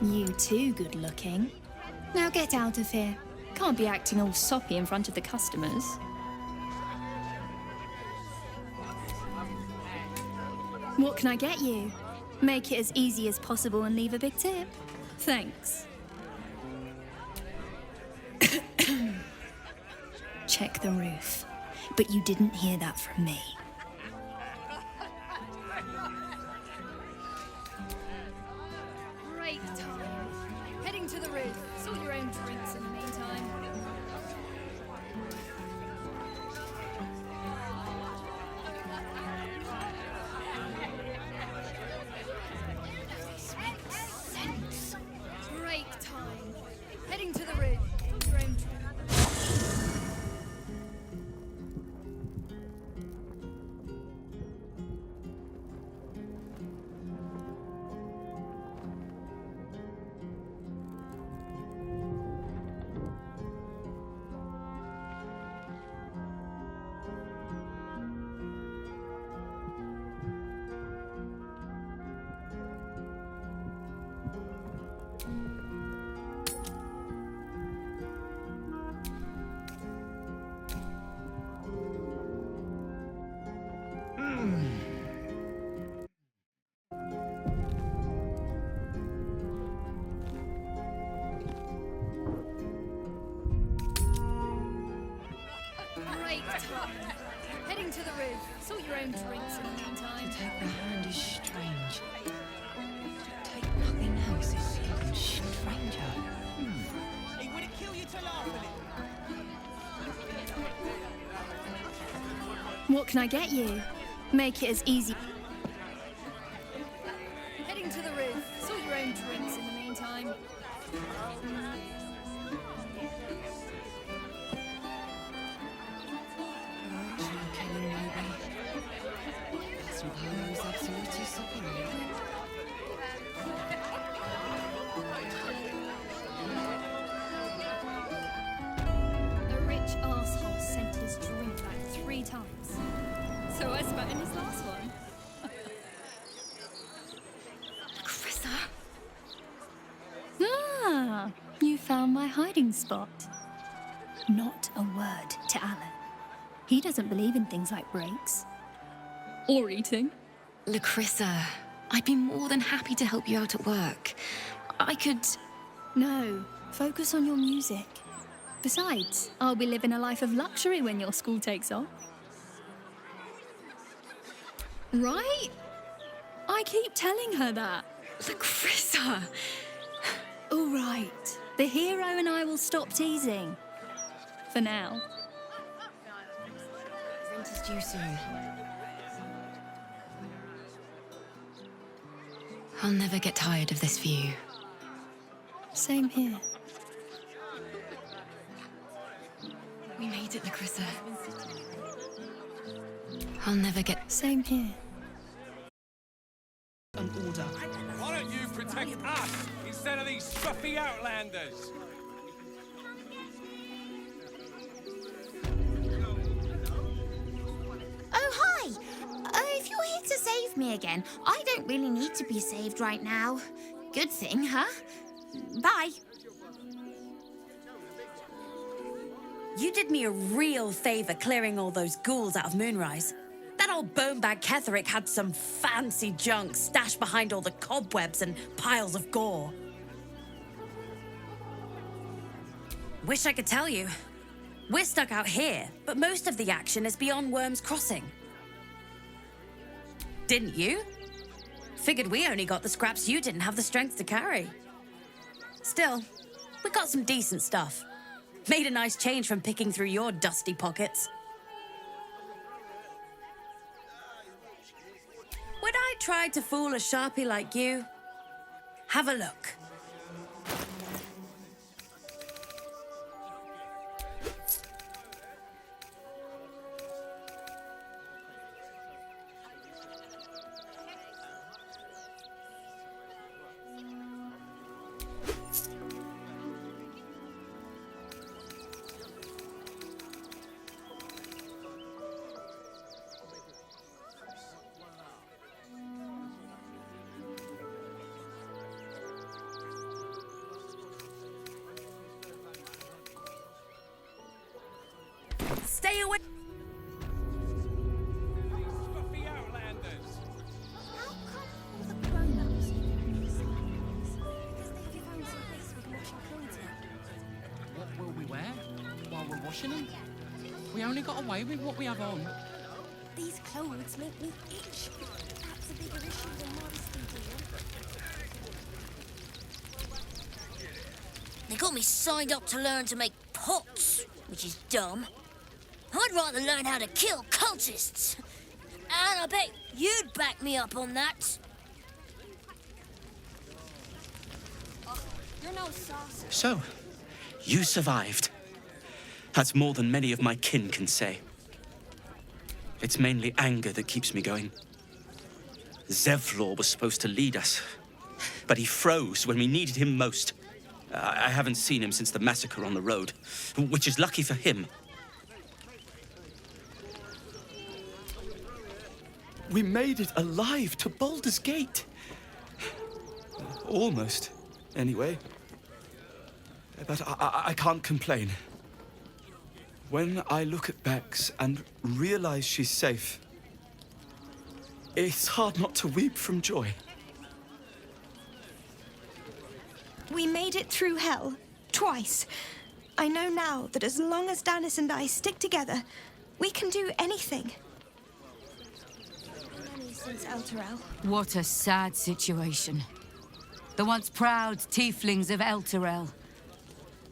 You too good looking. Now get out of here. Can't be acting all soppy in front of the customers. What can I get you? Make it as easy as possible and leave a big tip. Thanks. Check the roof. But you didn't hear that from me. Break time. Heading to the roof. Sort your own drinks in the meantime. Break time. Heading to the roof. Sort your own drinks. Break time. Heading to the roof. Sort your own drinks in the meantime. To take the hand is strange. To take nothing else is even stranger. Hey, would it kill you to laugh at it? What can I get you? Make it as easy. Heading to the roof. Sort your own drinks in the meantime. The rich arsehole sent his drink back 3 times. So I spat in his last one. Carissa? Ah, you found my hiding spot. Not a word to Alan. He doesn't believe in things like breaks. Or eating. Lacrissa, I'd be more than happy to help you out at work. I could... No, focus on your music. Besides, I'll be living a life of luxury when your school takes off. Right? I keep telling her that. Lacrissa! All right. The hero and I will stop teasing. For now. Rent is due soon. I'll never get tired of this view. Same here. We made it, Lacrissa. I'll never get... Same here. An order. Why don't you protect us instead of these scruffy outlanders? Oh, hi! If you're here to save me again, I don't really need to be saved right now. Good thing, huh? Bye. You did me a real favor clearing all those ghouls out of Moonrise. That old bonebag Ketherick had some fancy junk stashed behind all the cobwebs and piles of gore. Wish I could tell you. We're stuck out here, but most of the action is beyond Worm's Crossing. Didn't you? Figured we only got the scraps you didn't have the strength to carry. Still, we got some decent stuff. Made a nice change from picking through your dusty pockets. Would I try to fool a Sharpie like you? Have a look. Stay away! What will we wear while we're washing them? We only got away with what we have on. These clothes make me itch. That's a bigger issue than modesty, dear. They got me signed up to learn to make pots, which is dumb. I'd rather learn how to kill cultists. And I bet you'd back me up on that. Oh, you're no saucer. So, you survived. That's more than many of my kin can say. It's mainly anger that keeps me going. Zevlor was supposed to lead us, but he froze when we needed him most. I haven't seen him since the massacre on the road, which is lucky for him. We made it alive to Baldur's Gate. Almost, anyway. But I can't complain. When I look at Bex and realize she's safe, it's hard not to weep from joy. We made it through hell, twice. I know now that as long as Danis and I stick together, we can do anything. Since Elturel. What a sad situation. The once proud tieflings of Elturel,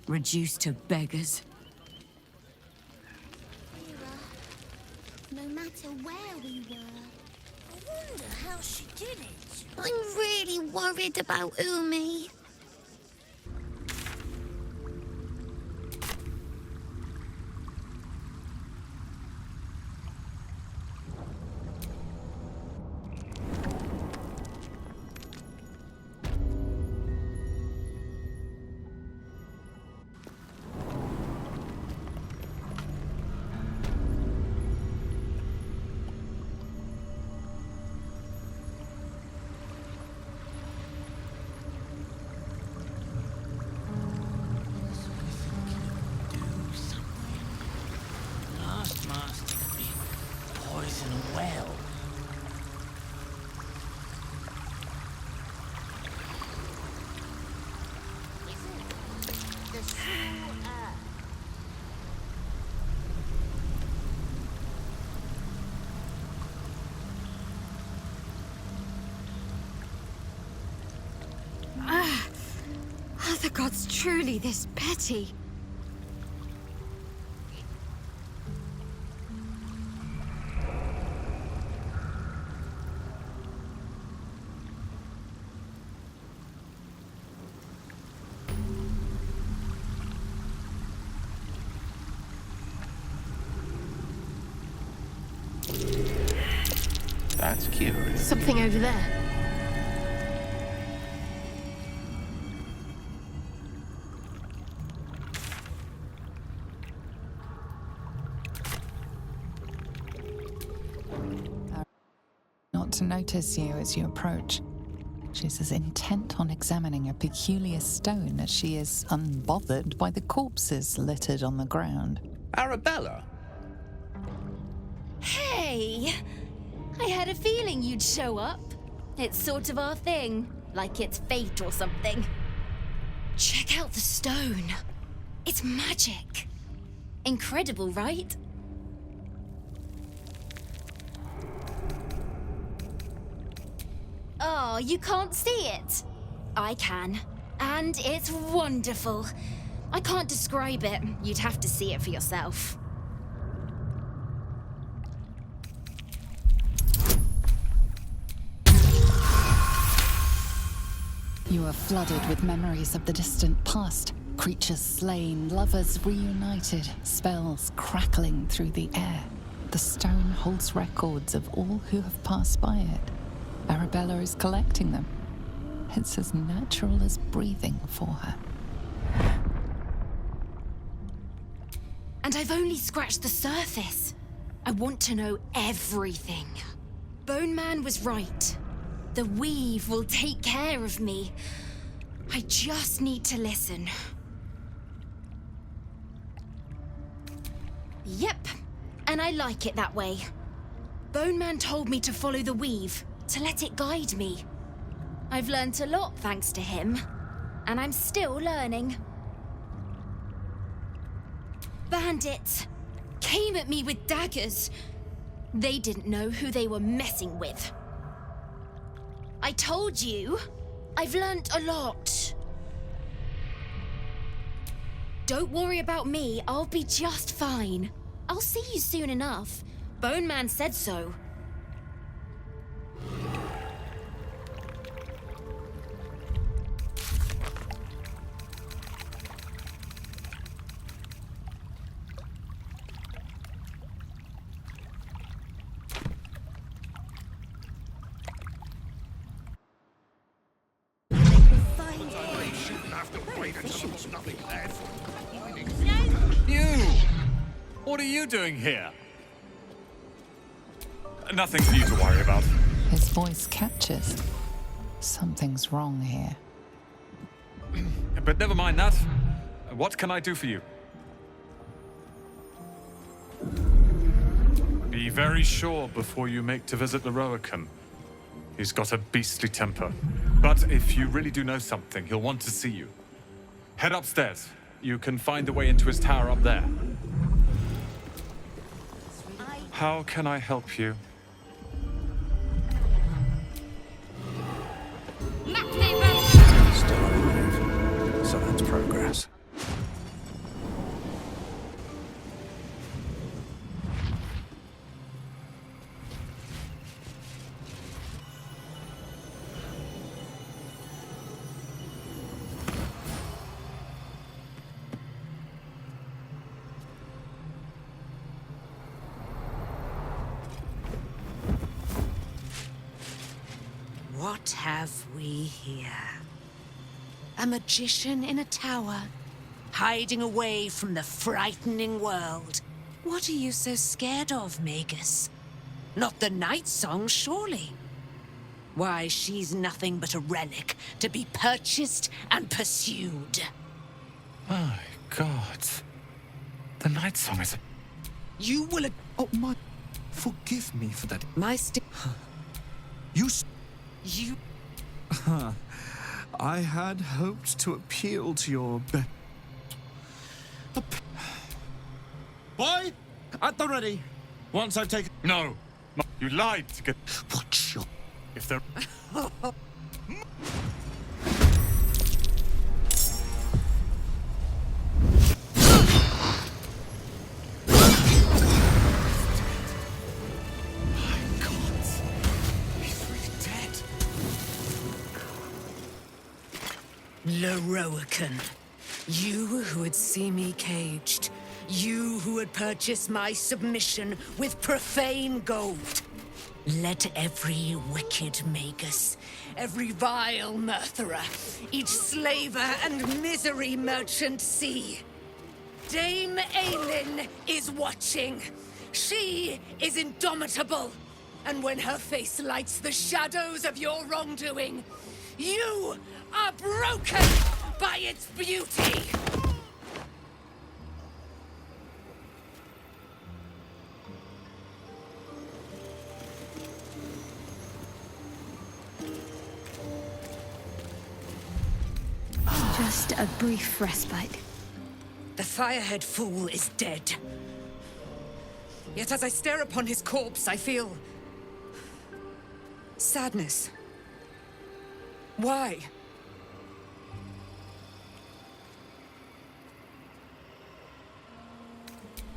reduced to beggars. No matter where we were. I wonder how she did it. I'm really worried about Umi. Are the gods truly this petty? That's curious. Something over there. Not to notice you as you approach. She's as intent on examining a peculiar stone as she is unbothered by the corpses littered on the ground. Arabella? Hey! I had a feeling you'd show up. It's sort of our thing, like it's fate or something. Check out the stone. It's magic. Incredible, right? Oh, you can't see it? I can. And it's wonderful. I can't describe it. You'd have to see it for yourself. You are flooded with memories of the distant past. Creatures slain, lovers reunited, spells crackling through the air. The stone holds records of all who have passed by it. Arabella is collecting them. It's as natural as breathing for her. And I've only scratched the surface. I want to know everything. Bone Man was right. The weave will take care of me. I just need to listen. Yep, And I like it that way. Bone Man told me to follow the weave, to let it guide me. I've learnt a lot thanks to him, and I'm still learning. Bandits came at me with daggers. They didn't know who they were messing with. I told you, I've learnt a lot. Don't worry about me, I'll be just fine. I'll see you soon enough. Bone Man said so. You! What are you doing here? Nothing for you to worry about. His voice catches. Something's wrong here. But never mind that. What can I do for you? Be very sure before you make to visit Larian. He's got a beastly temper. But if you really do know something, he'll want to see you. Head upstairs. You can find the way into his tower up there. How can I help you? Still alive. So that's progress. What have we here? A magician in a tower, hiding away from the frightening world. What are you so scared of, Magus? Not the Night Song, surely? Why, she's nothing but a relic to be purchased and pursued. My God. The Night Song is... You will... Oh, my... Forgive me for that. My You... You... I had hoped to appeal to your Boy, at the ready. Once I've taken... No. You lied to get... What's your... If there... Larian, you who would see me caged, you who would purchase my submission with profane gold. Let every wicked magus, every vile murtherer, each slaver and misery merchant see. Dame Aelin is watching. She is indomitable. And when her face lights the shadows of your wrongdoing, you are broken by its beauty! Just a brief respite. The Firehead Fool is dead. Yet as I stare upon his corpse, I feel... sadness. Why?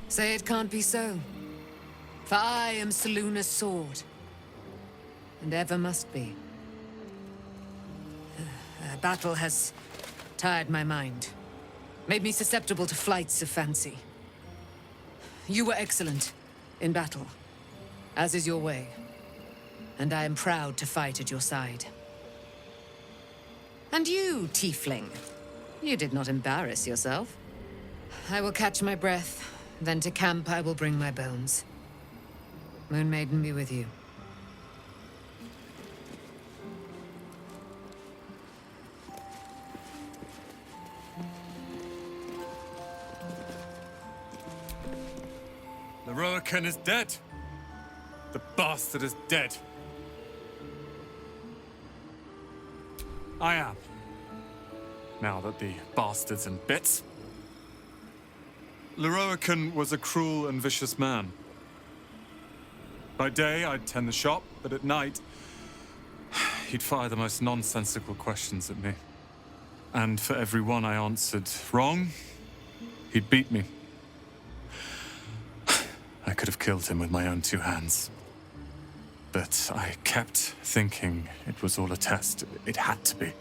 Say it can't be so. For I am Seluna's sword. And ever must be. Battle has tired my mind. Made me susceptible to flights of fancy. You were excellent in battle, as is your way. And I am proud to fight at your side. And you, tiefling, you did not embarrass yourself. I will catch my breath, then to camp I will bring my bones. Moon Maiden be with you. Larian Larian is dead. The bastard is dead. I am. Now that the bastard's in bits. Larian was a cruel and vicious man. By day, I'd tend the shop, but at night, he'd fire the most nonsensical questions at me. And for every one I answered wrong, he'd beat me. I could have killed him with my own two hands. But I kept thinking it was all a test. It had to be.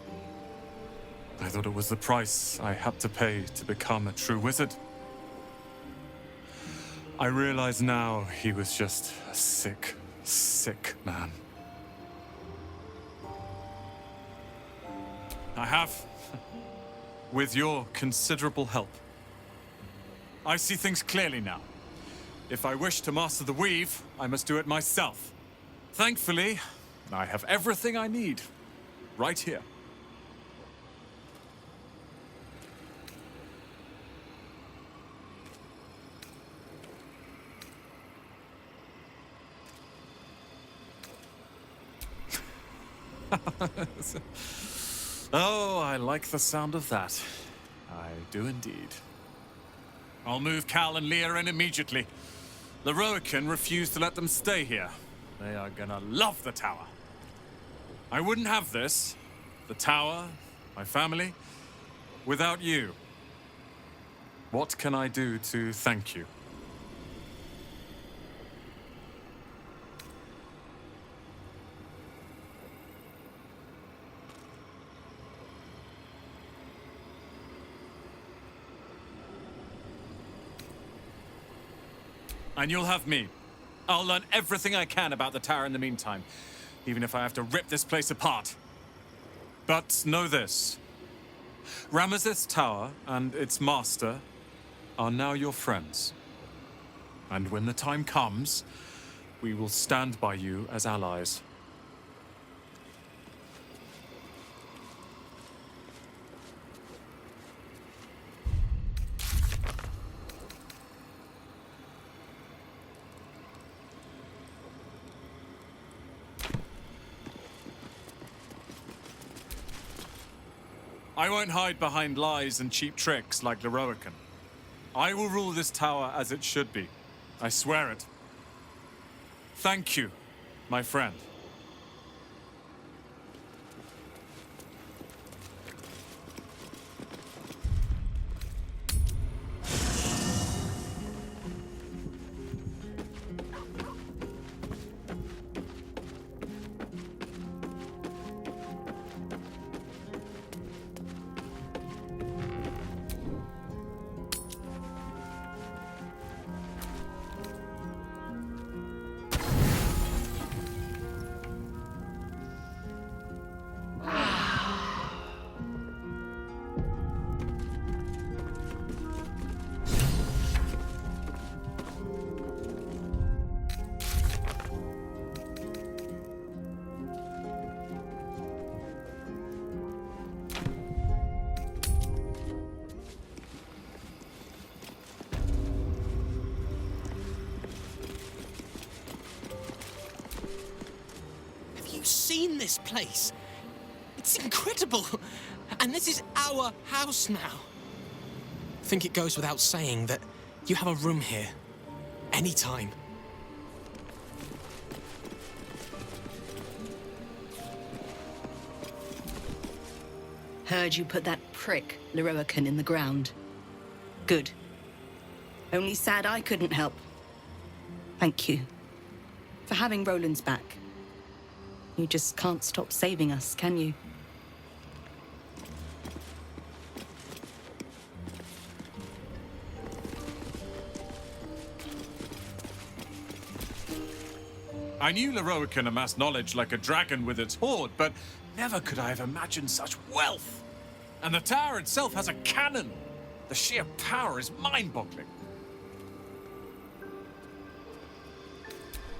I thought it was the price I had to pay to become a true wizard. I realize now he was just a sick, sick man. I have, with your considerable help. I see things clearly now. If I wish to master the weave, I must do it myself. Thankfully, I have everything I need right here. Oh, I like the sound of that. I do indeed. I'll move Cal and Leah in immediately. Larian refused to let them stay here. They are gonna love the tower. I wouldn't have this, the tower, my family, without you. What can I do to thank you? And you'll have me. I'll learn everything I can about the tower in the meantime, even if I have to rip this place apart. But know this. Ramesses Tower and its master are now your friends. And when the time comes, we will stand by you as allies. I won't hide behind lies and cheap tricks like Larian. I will rule this tower as it should be. I swear it. Thank you, my friend. Seen this place? It's incredible! And this is our house now. I think it goes without saying that you have a room here. Anytime. Heard you put that prick, Larian, in the ground. Good. Only sad I couldn't help. Thank you. For having Roland's back. You just can't stop saving us, can you? I knew Larian amassed knowledge like a dragon with its hoard, but never could I have imagined such wealth. And the tower itself has a cannon. The sheer power is mind-boggling.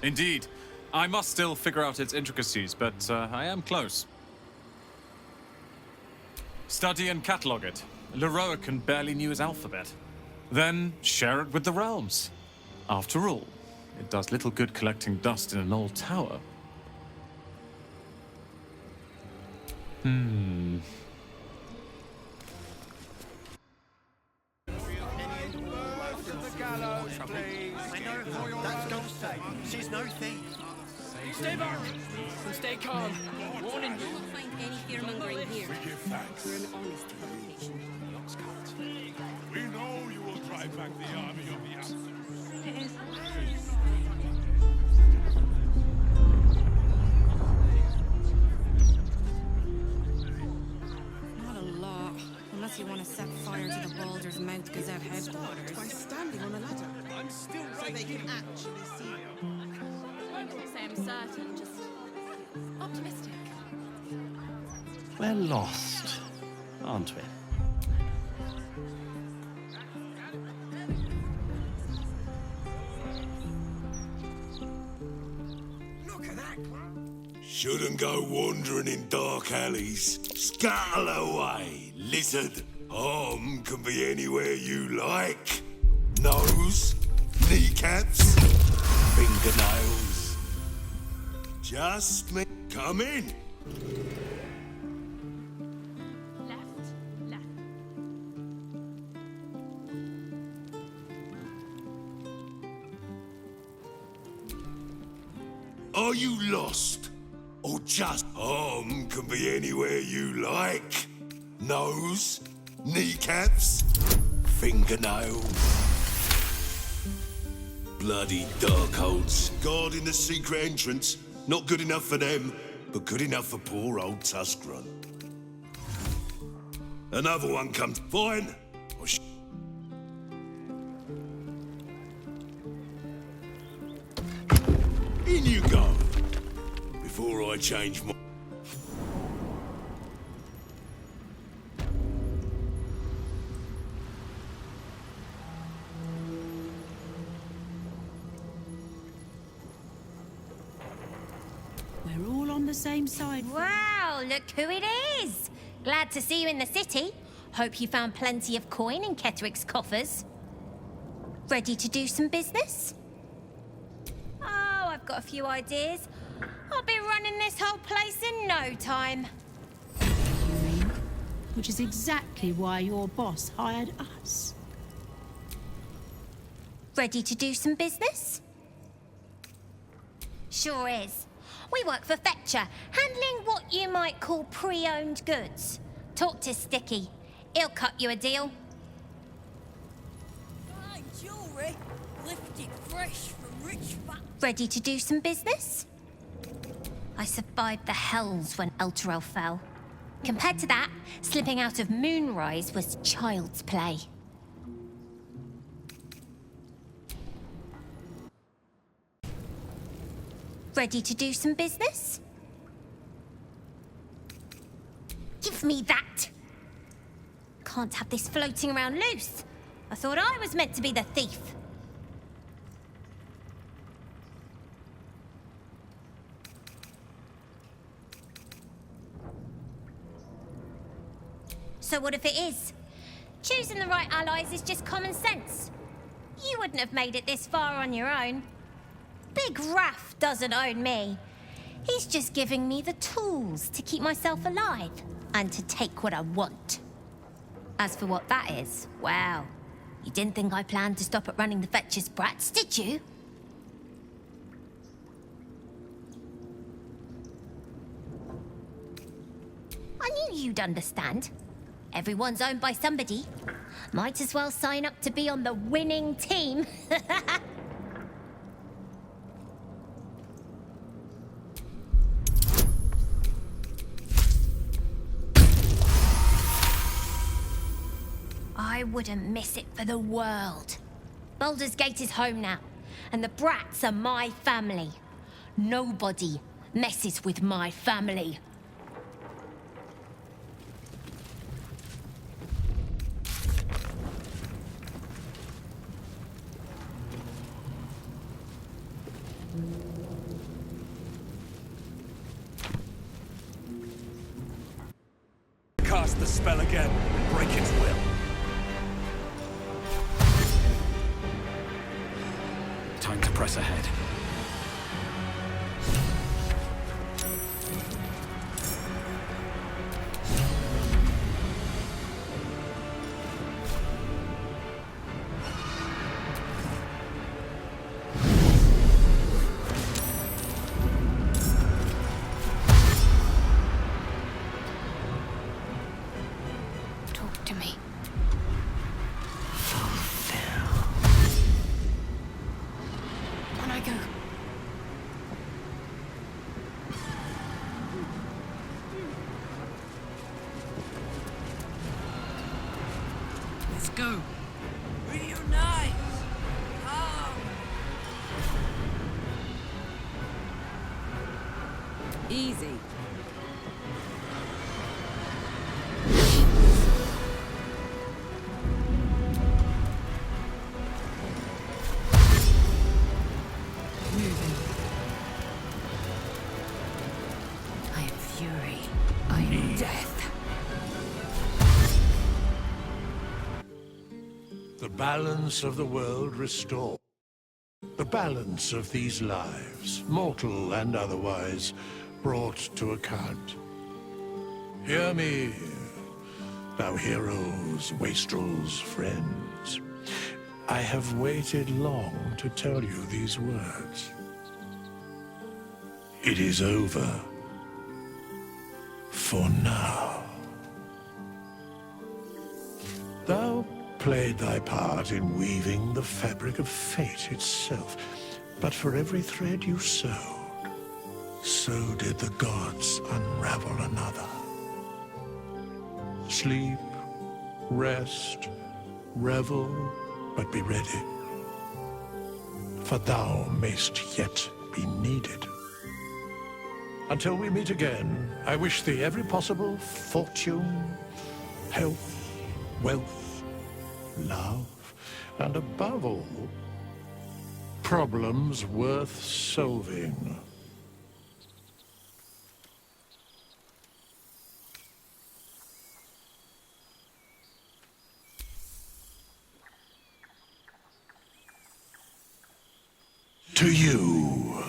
Indeed. I must still figure out its intricacies, but I am close. Study and catalogue it. Larian barely knew his alphabet. Then share it with the realms. After all, It does little good collecting dust in an old tower. She's no thief. Stay back and stay calm. Warning you. You won't find any fear-mongering here. We give thanks. We're an honest publication. We know you will drive back the army of the Amazons. Not a lot. Unless you want to set fire to the Baldur's Mouth Gazette headquarters. By standing on a ladder. I'm still so they can actually see you. I wouldn't say I'm certain, just optimistic. We're lost, aren't we? Look at that. Shouldn't go wandering in dark alleys. Scuttle away, lizard. Arm can be anywhere you like. Nose, kneecaps, fingernails. Just me. Come in. Are you lost? Or just arm can be anywhere you like? Nose, kneecaps, fingernails. Bloody darkholds guarding the secret entrance. Not good enough for them, but good enough for poor old Tuskrun. Another one comes. Fine. Or in you go. Before I change my... We're all on the same side. Wow, look who it is! Glad to see you in the city. Hope you found plenty of coin in Ketheric's coffers. Ready to do some business? Oh, I've got a few ideas. I'll be running this whole place in no time. Which is exactly why your boss hired us. Ready to do some business? Sure is. We work for Fetcher, handling what you might call pre-owned goods. Talk to Sticky. He'll cut you a deal. Fine jewelry, lifted fresh from rich fat. Ready to do some business? I survived the hells when Elturel fell. Compared to that, slipping out of Moonrise was child's play. Ready to do some business? Give me that! Can't have this floating around loose. I thought I was meant to be the thief. So what if it is? Choosing the right allies is just common sense. You wouldn't have made it this far on your own. Big Raff doesn't own me. He's just giving me the tools to keep myself alive and to take what I want. As for what that is, well, you didn't think I planned to stop at running the Fetcher's brats, did you? I knew you'd understand. Everyone's owned by somebody. Might as well sign up to be on the winning team. I wouldn't miss it for the world. Baldur's Gate is home now, and the brats are my family. Nobody messes with my family. Cast the spell again and break its will. Time to press ahead. Talk to me. On I go. Let's go. Reunite! Easy. I am fury. I am death. The balance of the world restored. The balance of these lives, mortal and otherwise, brought to account. Hear me, thou heroes, wastrels, friends. I have waited long to tell you these words. It is over. For now. Thou played thy part in weaving the fabric of fate itself, but for every thread you sewed, so did the gods unravel another. Sleep, rest, revel, but be ready, for thou mayst yet be needed. Until we meet again, I wish thee every possible fortune, health, wealth, love, and above all, problems worth solving. To you.